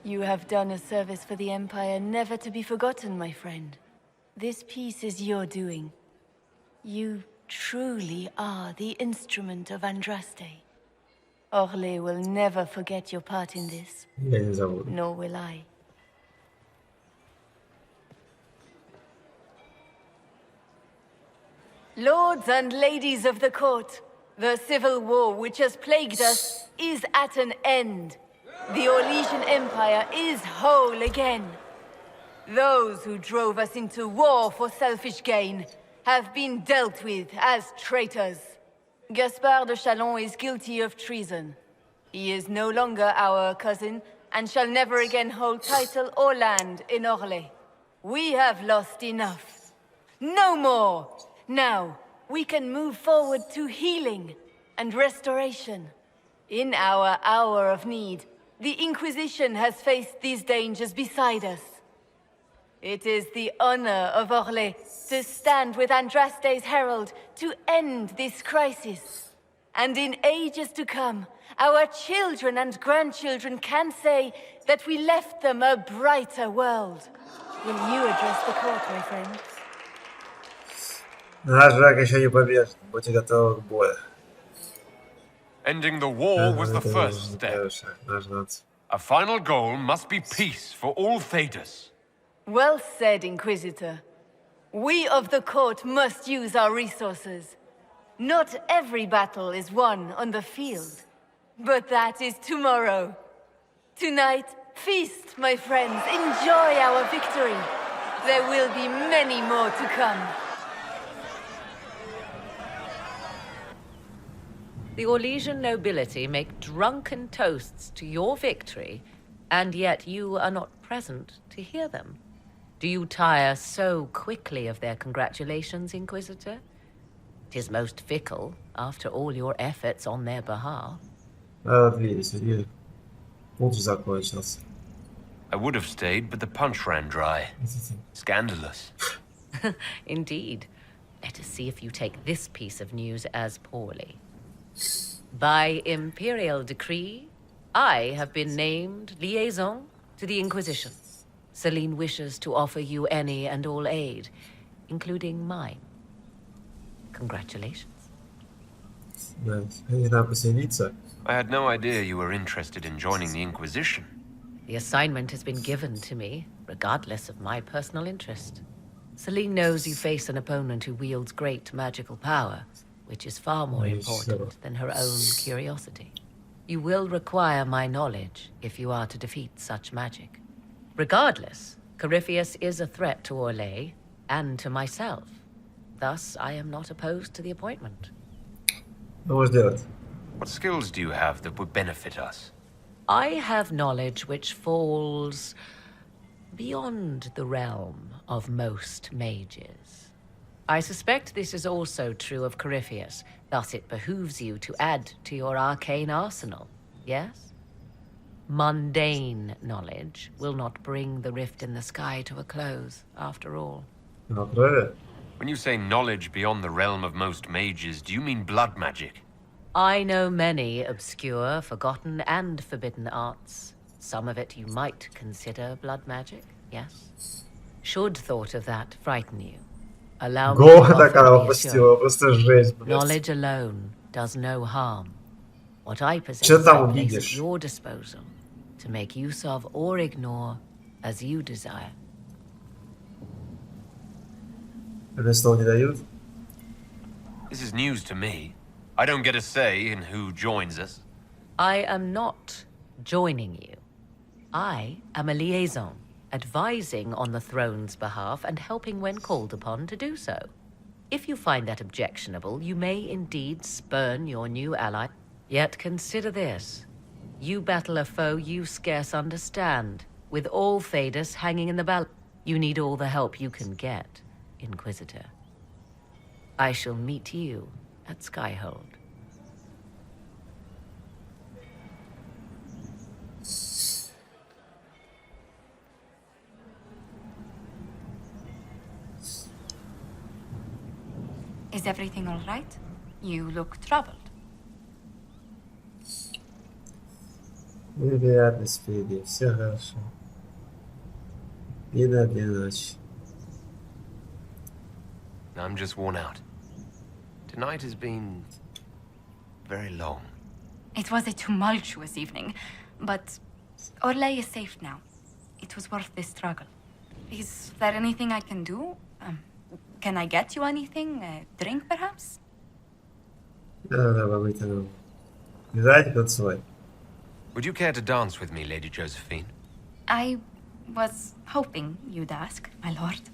You have done a service for the Empire never to be forgotten, my friend. This piece is your doing. You truly are the instrument of Andraste. Orlais will never forget your part in this. Nor will I. Lords and ladies of the court, the civil war which has plagued us is at an end. The Orlesian Empire is whole again. Those who drove us into war for selfish gain have been dealt with as traitors. Gaspard de Chalon is guilty of treason. He is no longer our cousin and shall never again hold title or land in Orlais. We have lost enough. No more! Now, we can move forward to healing and restoration. In our hour of need, the Inquisition has faced these dangers beside us. It is the honor of Orlais to stand with Andraste's herald to end this crisis. And in ages to come, our children and grandchildren can say that we left them a brighter world. Will you address the court, my friend? Наш враг еще не побежден. Будьте готовы к бою. Ending the war was the first step. A final goal must be peace for all Thedas. Well said, Inquisitor. We of the court must use our resources. Not every battle is won on the field. But that is tomorrow. Tonight, feast, my friends. Enjoy our victory. There will be many more to come. The Orlesian nobility make drunken toasts to your victory, and yet you are not present to hear them. Do you tire so quickly of their congratulations, Inquisitor? 'Tis most fickle, after all your efforts on their behalf. I would have stayed, but the punch ran dry. Scandalous. Indeed. Let us see if you take this piece of news as poorly. By imperial decree, I have been named liaison to the Inquisition. Celine wishes to offer you any and all aid, including mine. Congratulations. I had no idea you were interested in joining the Inquisition. The assignment has been given to me, regardless of my personal interest. Celine knows you face an opponent who wields great magical power, which is far more important than her own curiosity. You will require my knowledge if you are to defeat such magic. Regardless, Corypheus is a threat to Orlais and to myself. Thus, I am not opposed to the appointment. What skills do you have that would benefit us? I have knowledge which falls beyond the realm of most mages. I suspect this is also true of Corypheus, thus it behooves you to add to your arcane arsenal, yes? Mundane knowledge will not bring the rift in the sky to a close, after all. When you say knowledge beyond the realm of most mages, do you mean blood magic? I know many obscure, forgotten, and forbidden arts. Some of it you might consider blood magic, yes? Should thought of that frighten you, allow me to offer reassurance. Knowledge alone does no harm. What I possess I place at your disposal to make use of or ignore as you desire. This is news to me. I don't get a say in who joins us. I am not joining you. I am a liaison, advising on the throne's behalf and helping when called upon to do so. If you find that objectionable, you may indeed spurn your new ally. Yet consider this. You battle a foe you scarce understand, with all Thedas hanging in the balance. You need all the help you can get, Inquisitor. I shall meet you at Skyhold. Is everything all right? You look troubled. Невероятность впереди, все хорошо. И до ночи. I'm just worn out. Tonight has been very long. It was a tumultuous evening, but Orlais is safe now. It was worth the struggle. Is there anything I can do? Can I get you anything? A drink, perhaps? Да, побыть оно. Играть, танцевать. Would you care to dance with me, Lady Josephine? I was hoping you'd ask, my lord.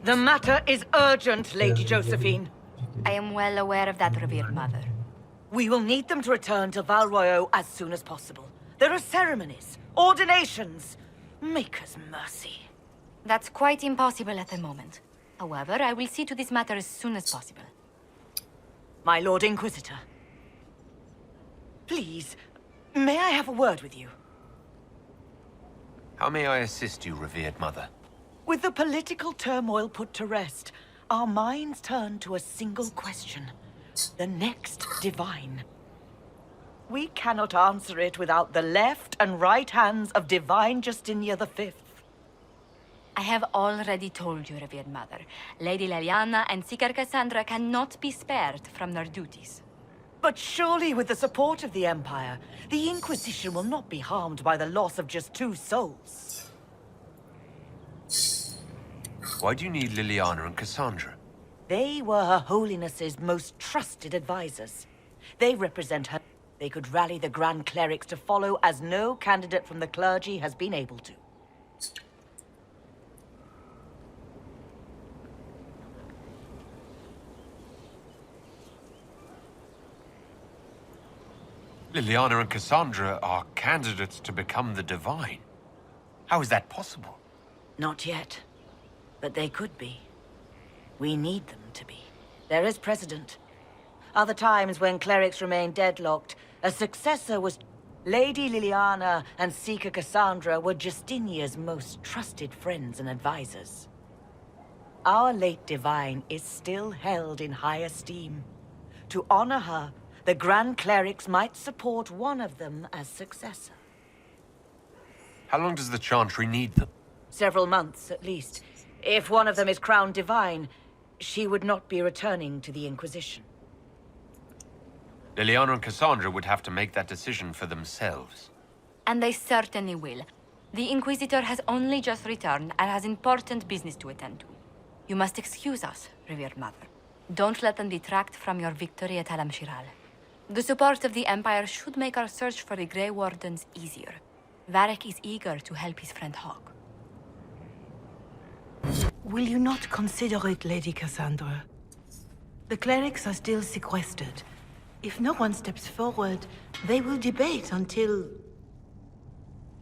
The matter is urgent, Lady Josephine. I am well aware of that, revered mother. We will need them to return to Val Royeaux as soon as possible. There are ceremonies, ordinations. Make us mercy. That's quite impossible at the moment. However, I will see to this matter as soon as possible. My Lord Inquisitor. Please, may I have a word with you? How may I assist you, revered mother? With the political turmoil put to rest, our minds turn to a single question. The next divine. We cannot answer it without the left and right hands of Divine Justinia V. I have already told you, revered mother. Lady Leliana and Seeker Cassandra cannot be spared from their duties. But surely with the support of the Empire, the Inquisition will not be harmed by the loss of just 2 souls. Why do you need Liliana and Cassandra? They were Her Holiness's most trusted advisors. They represent her. They could rally the Grand Clerics to follow as no candidate from the clergy has been able to. Liliana and Cassandra are candidates to become the Divine. How is that possible? Not yet. But they could be. We need them to be. There is precedent. Other times when clerics remained deadlocked, a successor was... Lady Liliana and Seeker Cassandra were Justinia's most trusted friends and advisors. Our late Divine is still held in high esteem. To honor her, the Grand Clerics might support one of them as successor. How long does the Chantry need them? Several months, at least. If one of them is crowned Divine, she would not be returning to the Inquisition. Liliana and Cassandra would have to make that decision for themselves. And they certainly will. The Inquisitor has only just returned and has important business to attend to. You must excuse us, revered mother. Don't let them detract from your victory at Alam-Shiral. The support of the Empire should make our search for the Grey Wardens easier. Varric is eager to help his friend Hawk. Will you not consider it, Lady Cassandra? The clerics are still sequestered. If no one steps forward, they will debate until...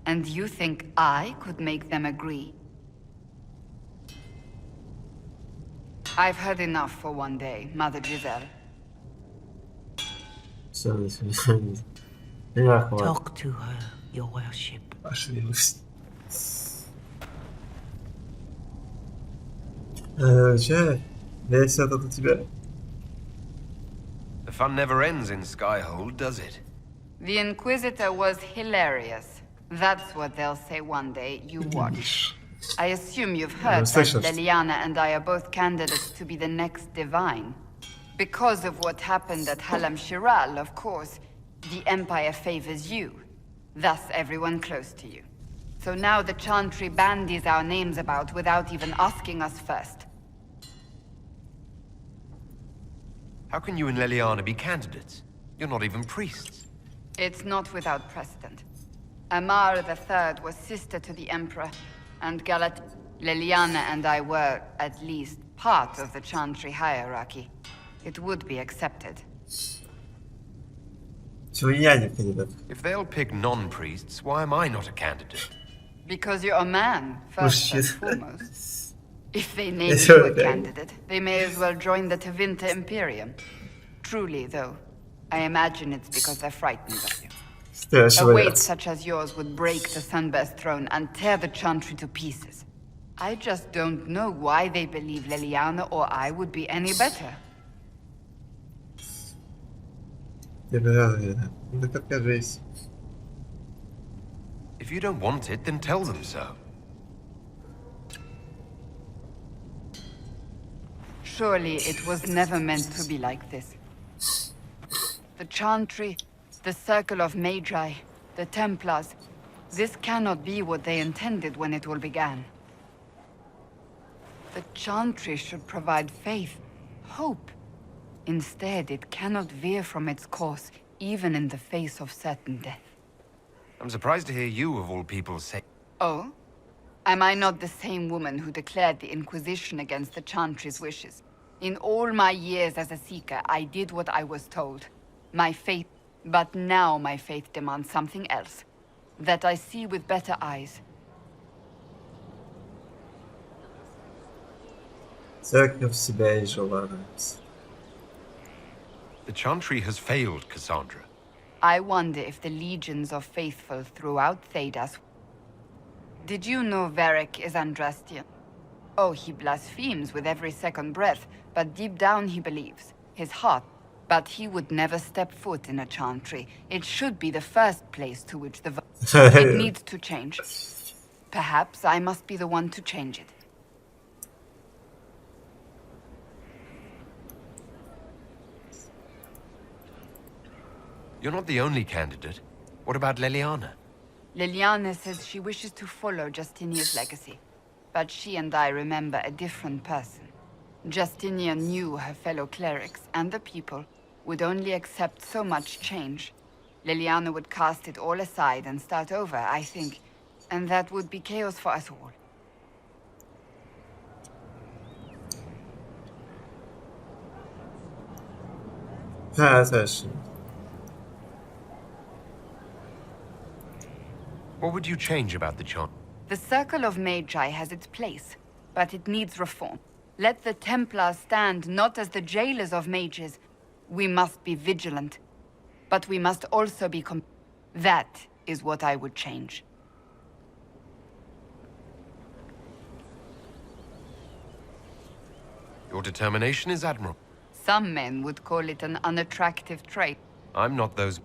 And you think I could make them agree? I've heard enough for one day, Mother Giselle. Talk to her, your worship. The fun never ends in Skyhold, does it? The Inquisitor was hilarious. That's what they'll say one day. You watch. I assume you've heard that Leliana and I are both candidates to be the next Divine. Because of what happened at Halam Shiral, of course, the Empire favors you. Thus, everyone close to you. So now the Chantry bandies our names about without even asking us first. How can you and Leliana be candidates? You're not even priests. It's not without precedent. Amar III was sister to the Emperor, and Leliana and I were, at least, part of the Chantry hierarchy. It would be accepted. If they'll pick non-priests, why am I not a candidate? Because you're a man, first and foremost. If they name you a candidate, they may as well join the Tevinter Imperium. Truly, though, I imagine it's because they're frightened of you. A weight such as yours would break the Sunburst throne and tear the Chantry to pieces. I just don't know why they believe Leliana or I would be any better. If you don't want it, then tell them so. Surely it was never meant to be like this. The Chantry, the Circle of Magi, the Templars, this cannot be what they intended when it all began. The Chantry should provide faith, hope. Instead, it cannot veer from its course, even in the face of certain death. I'm surprised to hear you, of all people, say... Oh? Am I not the same woman who declared the Inquisition against the Chantry's wishes? In all my years as a Seeker, I did what I was told. My faith... But now my faith demands something else. That I see with better eyes. The Chantry has failed, Cassandra. I wonder if the legions of faithful throughout Thedas... Did you know Varric is Andrastian? Oh, he blasphemes with every second breath, but deep down he believes. His heart. But he would never step foot in a Chantry. It should be the first place to which the... It needs to change. Perhaps I must be the one to change it. You're not the only candidate. What about Leliana? Leliana says she wishes to follow Justinian's legacy. But she and I remember a different person. Justinian knew her fellow clerics and the people would only accept so much change. Leliana would cast it all aside and start over, I think. And that would be chaos for us all. What would you change about the Chantry? The Circle of Magi has its place, but it needs reform. Let the Templars stand not as the jailers of mages. We must be vigilant, but we must also be That is what I would change. Your determination is admirable. Some men would call it an unattractive trait. I'm not those...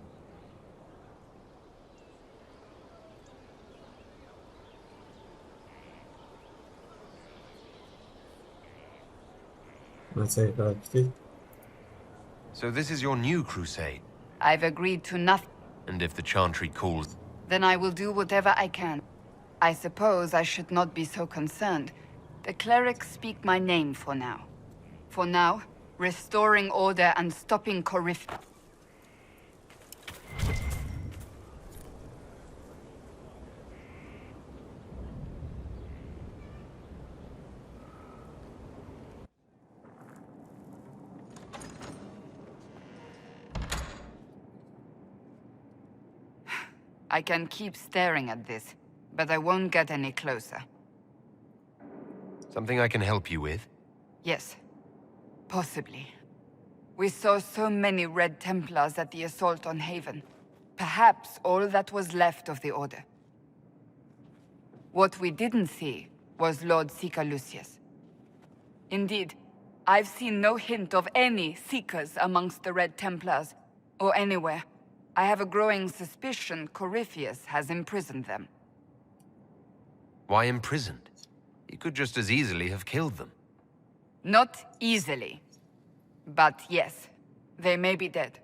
So this is your new crusade? I've agreed to nothing. And if the Chantry calls... Then I will do whatever I can. I suppose I should not be so concerned. The clerics speak my name for now. For now, restoring order and stopping corruption. I can keep staring at this, but I won't get any closer. Something I can help you with? Yes. Possibly. We saw so many Red Templars at the assault on Haven. Perhaps all that was left of the Order. What we didn't see was Lord Seeker Lucius. Indeed, I've seen no hint of any Seekers amongst the Red Templars, or anywhere. I have a growing suspicion Corypheus has imprisoned them. Why imprisoned? He could just as easily have killed them. Not easily. But yes, they may be dead.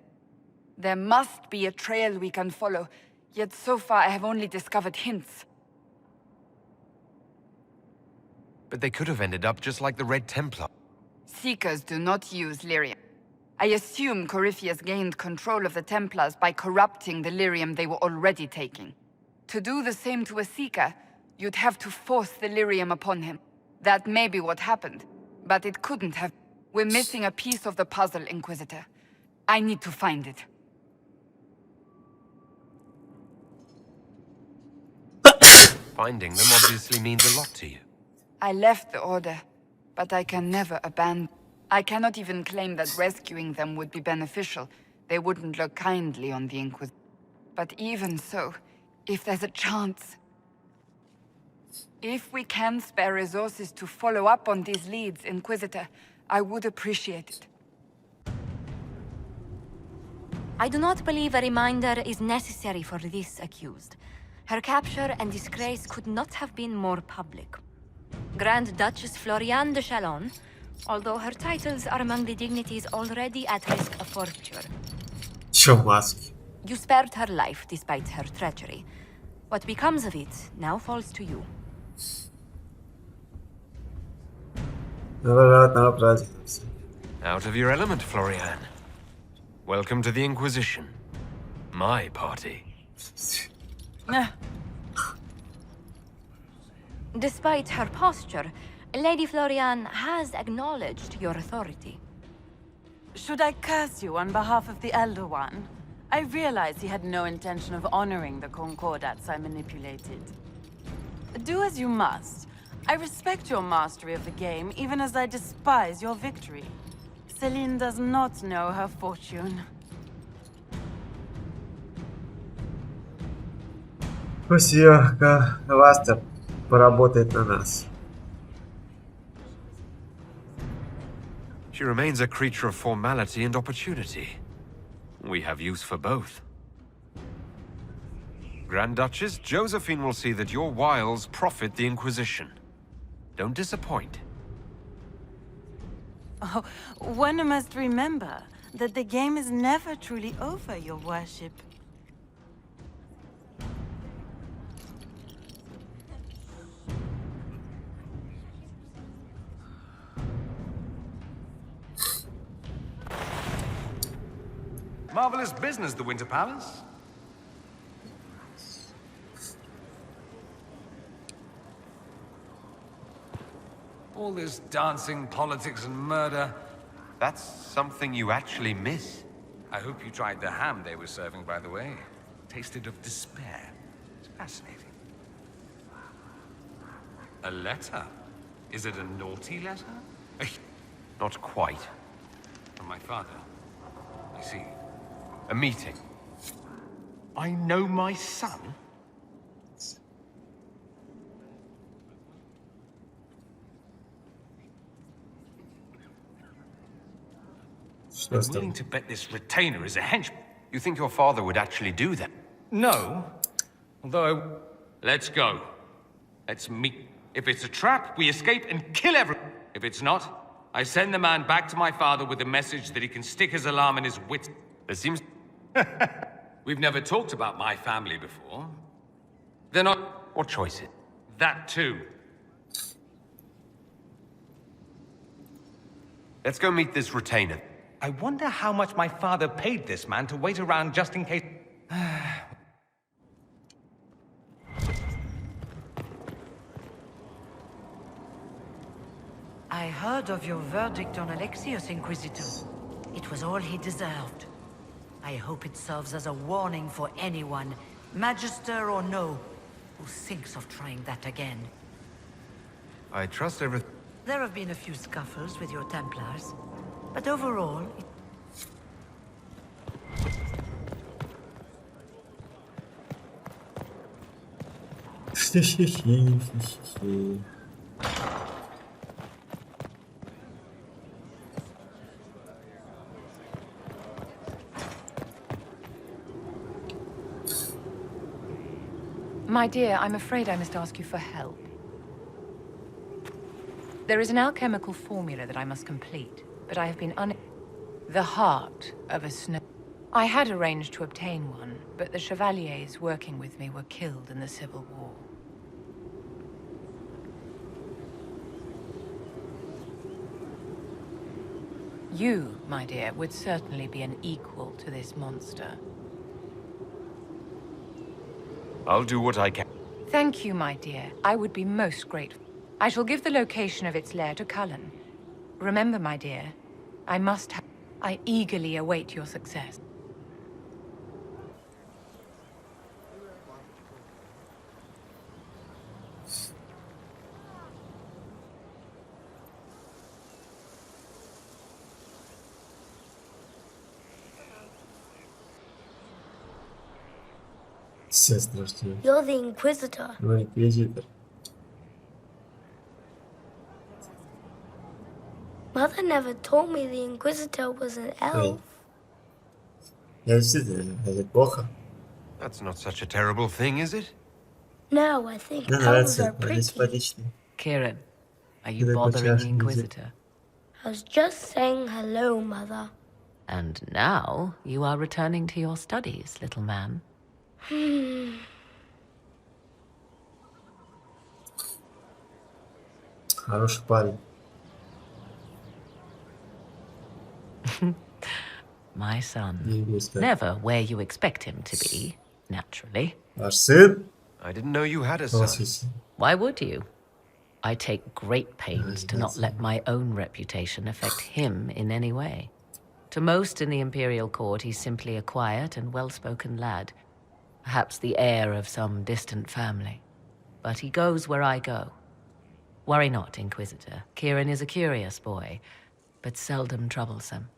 There must be a trail we can follow, yet so far I have only discovered hints. But they could have ended up just like the Red Templar. Seekers do not use lyrium. I assume Corypheus gained control of the Templars by corrupting the lyrium they were already taking. To do the same to a Seeker, you'd have to force the lyrium upon him. That may be what happened, but it couldn't have. We're missing a piece of the puzzle, Inquisitor. I need to find it. Finding them obviously means a lot to you. I left the Order, but I can never abandon. I cannot even claim that rescuing them would be beneficial. They wouldn't look kindly on the Inquisition. But even so, if there's a chance... If we can spare resources to follow up on these leads, Inquisitor, I would appreciate it. I do not believe a reminder is necessary for this accused. Her capture and disgrace could not have been more public. Grand Duchess Floriane de Chalon, although her titles are among the dignities already at risk of forfeiture. You spared her life despite her treachery. What becomes of it now falls to you. Out of your element, Floriane. Welcome to the Inquisition. My party. Despite her posture, Lady Floriane has acknowledged your authority. Should I curse you on behalf of the Elder One? I realize he had no intention of honoring the concordats I manipulated. Do as you must. I respect your mastery of the game, even as I despise your victory. Celine does not know her fortune. Спасибо, Вастер поработает на нас. She remains a creature of formality and opportunity. We have use for both. Grand Duchess, Josephine will see that your wiles profit the Inquisition. Don't disappoint. Oh, one must remember that the game is never truly over, your worship. Marvelous business, the Winter Palace. All this dancing, politics, and murder. That's something you actually miss. I hope you tried the ham they were serving, by the way. Tasted of despair. It's fascinating. A letter? Is it a naughty letter? Not quite. From my father. I see. A meeting. I know my son? I'm willing to bet this retainer is a henchman. You think your father would actually do that? No. Although let's go. Let's meet. If it's a trap, we escape and kill everyone. If it's not, I send the man back to my father with the message that he can stick his alarm in his wit. It seems... We've never talked about my family before. They're not... What choice it? That too. Let's go meet this retainer. I wonder how much my father paid this man to wait around just in case... I heard of your verdict on Alexios, Inquisitor. It was all he deserved. I hope it serves as a warning for anyone Magister or no, who thinks of trying that again? I trust everything. There have been a few scuffles with your Templars, but overall... My dear, I'm afraid I must ask you for help. There is an alchemical formula that I must complete, but I have been The heart of a snow... I had arranged to obtain one, but the chevaliers working with me were killed in the Civil War. You, my dear, would certainly be an equal to this monster. I'll do what I can. Thank you, my dear. I would be most grateful. I shall give the location of its lair to Cullen. Remember, my dear, I eagerly await your success. You're the Inquisitor. Mother never told me the Inquisitor was an elf. That's not such a terrible thing, is it? No, I think elves are pretty. Kieran, are you bothering the Inquisitor? I was just saying hello, Mother. And now you are returning to your studies, little man. Хороший парень. My son. Never where you expect him to be, naturally. Ваш сын? I didn't know you had a son. Why would you? I take great pains to not let my own reputation affect him in any way. To most in the Imperial Court, he's simply a quiet and well-spoken lad. Perhaps the heir of some distant family. But he goes where I go. Worry not, Inquisitor. Kieran is a curious boy, but seldom troublesome.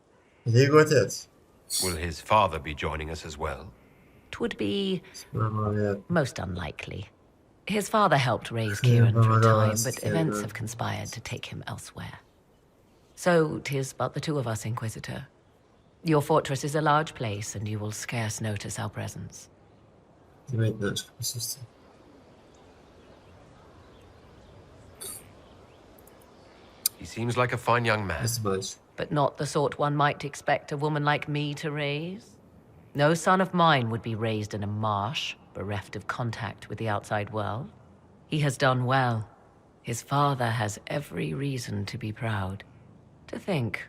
Will his father be joining us as well? 'Twould be most unlikely. His father helped raise Kieran for a time, but events have conspired to take him elsewhere. So 'tis but the two of us, Inquisitor. Your fortress is a large place, and you will scarce notice our presence. He seems like a fine young man. But not the sort one might expect a woman like me to raise. No son of mine would be raised in a marsh, bereft of contact with the outside world. He has done well. His father has every reason to be proud. To think,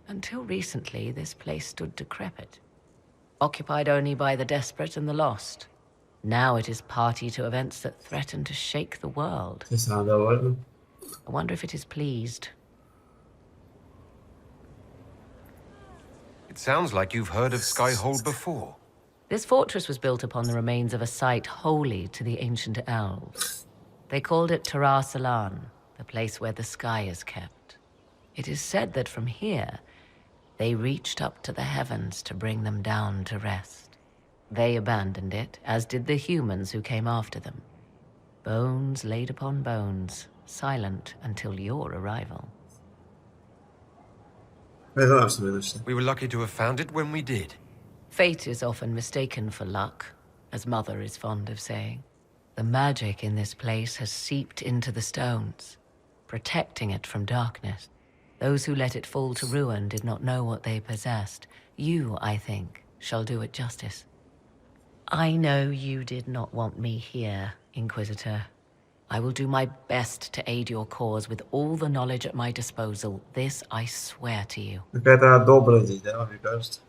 until recently, this place stood decrepit, occupied only by the desperate and the lost. Now it is party to events that threaten to shake the world. I wonder if it is pleased. It sounds like you've heard of Skyhold before. This fortress was built upon the remains of a site holy to the ancient elves. They called it Tarar Salan, the place where the sky is kept. It is said that from here, they reached up to the heavens to bring them down to rest. They abandoned it, as did the humans who came after them. Bones laid upon bones, silent until your arrival. We were lucky to have found it when we did. Fate is often mistaken for luck, as Mother is fond of saying. The magic in this place has seeped into the stones, protecting it from darkness. Those who let it fall to ruin did not know what they possessed. You, I think, shall do it justice. I know you did not want me here, Inquisitor. I will do my best to aid your cause with all the knowledge at my disposal. This I swear to you. Какая-то добрая здесь, да, мне кажется.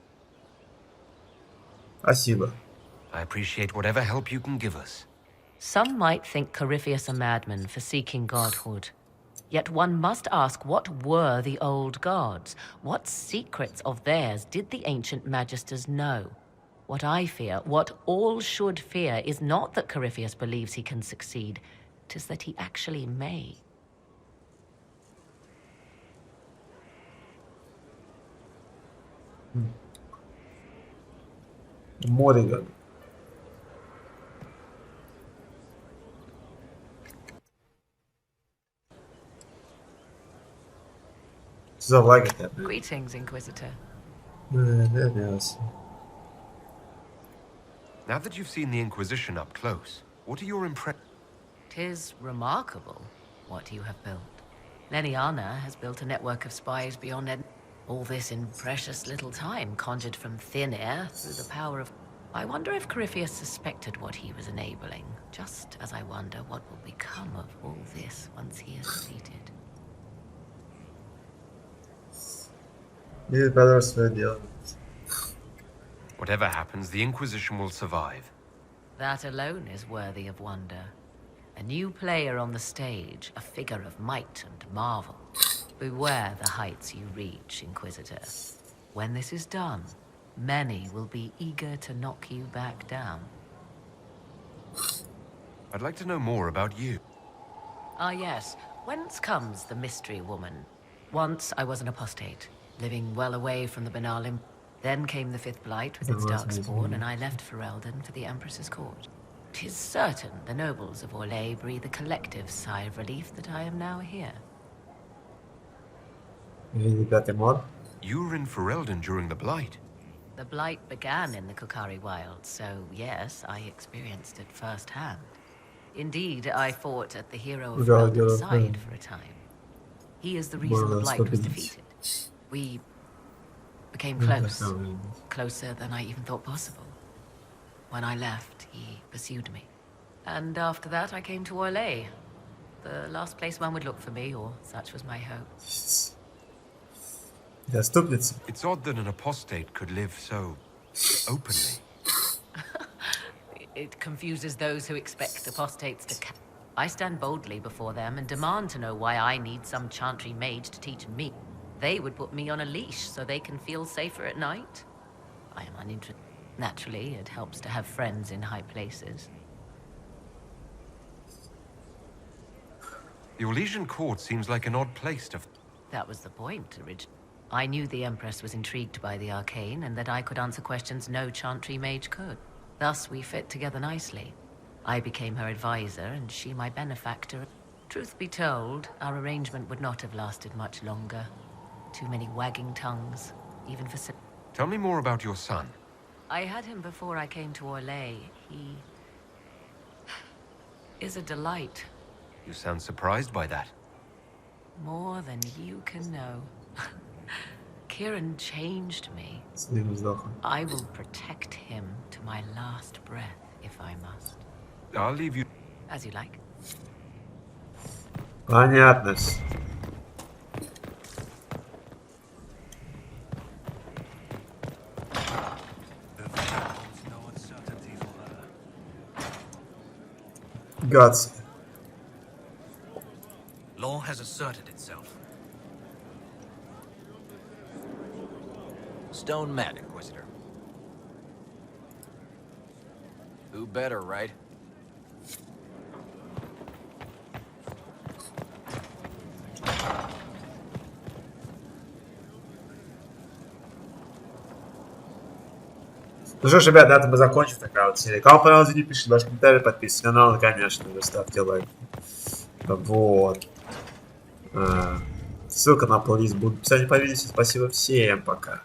Спасибо. I appreciate whatever help you can give us. Some might think Corypheus a madman for seeking godhood. Yet one must ask, what were the old gods? What secrets of theirs did the ancient magisters know? What I fear, what all should fear, is not that Corypheus believes he can succeed. 'Tis that he actually may. МОРИГАN. За лаги. Greetings, Inquisitor. Now that you've seen the Inquisition up close, what are your impressions? 'Tis remarkable what you have built. Leniana has built a network of spies beyond end. All this in precious little time, conjured from thin air through the power of... I wonder if Corypheus suspected what he was enabling, just as I wonder what will become of all this once he is defeated. Whatever happens, the Inquisition will survive. That alone is worthy of wonder. A new player on the stage, a figure of might and marvel. Beware the heights you reach, Inquisitor. When this is done, many will be eager to knock you back down. I'd like to know more about you. Ah yes, whence comes the mystery woman? Once I was an apostate, living well away from the Benalim. Then came the Fifth Blight with its darkspawn, and I left Ferelden for the Empress's court. 'Tis certain the nobles of Orlais breathe a collective sigh of relief that I am now here. You were in Ferelden during the Blight. The Blight began in the Kukari Wilds, so yes, I experienced it firsthand. Indeed, I fought at the hero of Ferelden's side for a time. He is the reason the Blight was defeated. We became close, closer than I even thought possible. When I left, he pursued me. And after that, I came to Orlais. The last place one would look for me, or such was my hope. It's odd that an apostate could live so openly. It confuses those who expect apostates to... I stand boldly before them and demand to know why I need some chantry mage to teach me. They would put me on a leash so they can feel safer at night. I am uninterested. Naturally, it helps to have friends in high places. The Orlesian court seems like an odd place to... That was the point, originally. I knew the Empress was intrigued by the arcane and that I could answer questions no chantry mage could. Thus, we fit together nicely. I became her advisor and she my benefactor. Truth be told, our arrangement would not have lasted much longer. Too many wagging tongues, even for... Tell me more about your son. I had him before I came to Orlais. He... is a delight. You sound surprised by that. More than you can know. Kieran changed me. I will protect him to my last breath, if I must. I'll leave you... As you like. Понятно. Gods. Law has asserted itself. Stone mad, Inquisitor. Who better, right? Ну что ж, ребят, на этом мы закончим такая вот серия. Кому понравилось, не пишите ваши комментарии, подписывайтесь на канал, конечно же, ставьте лайки. Вот. Ссылка на плейлист будет в описании под видео. Спасибо всем, пока.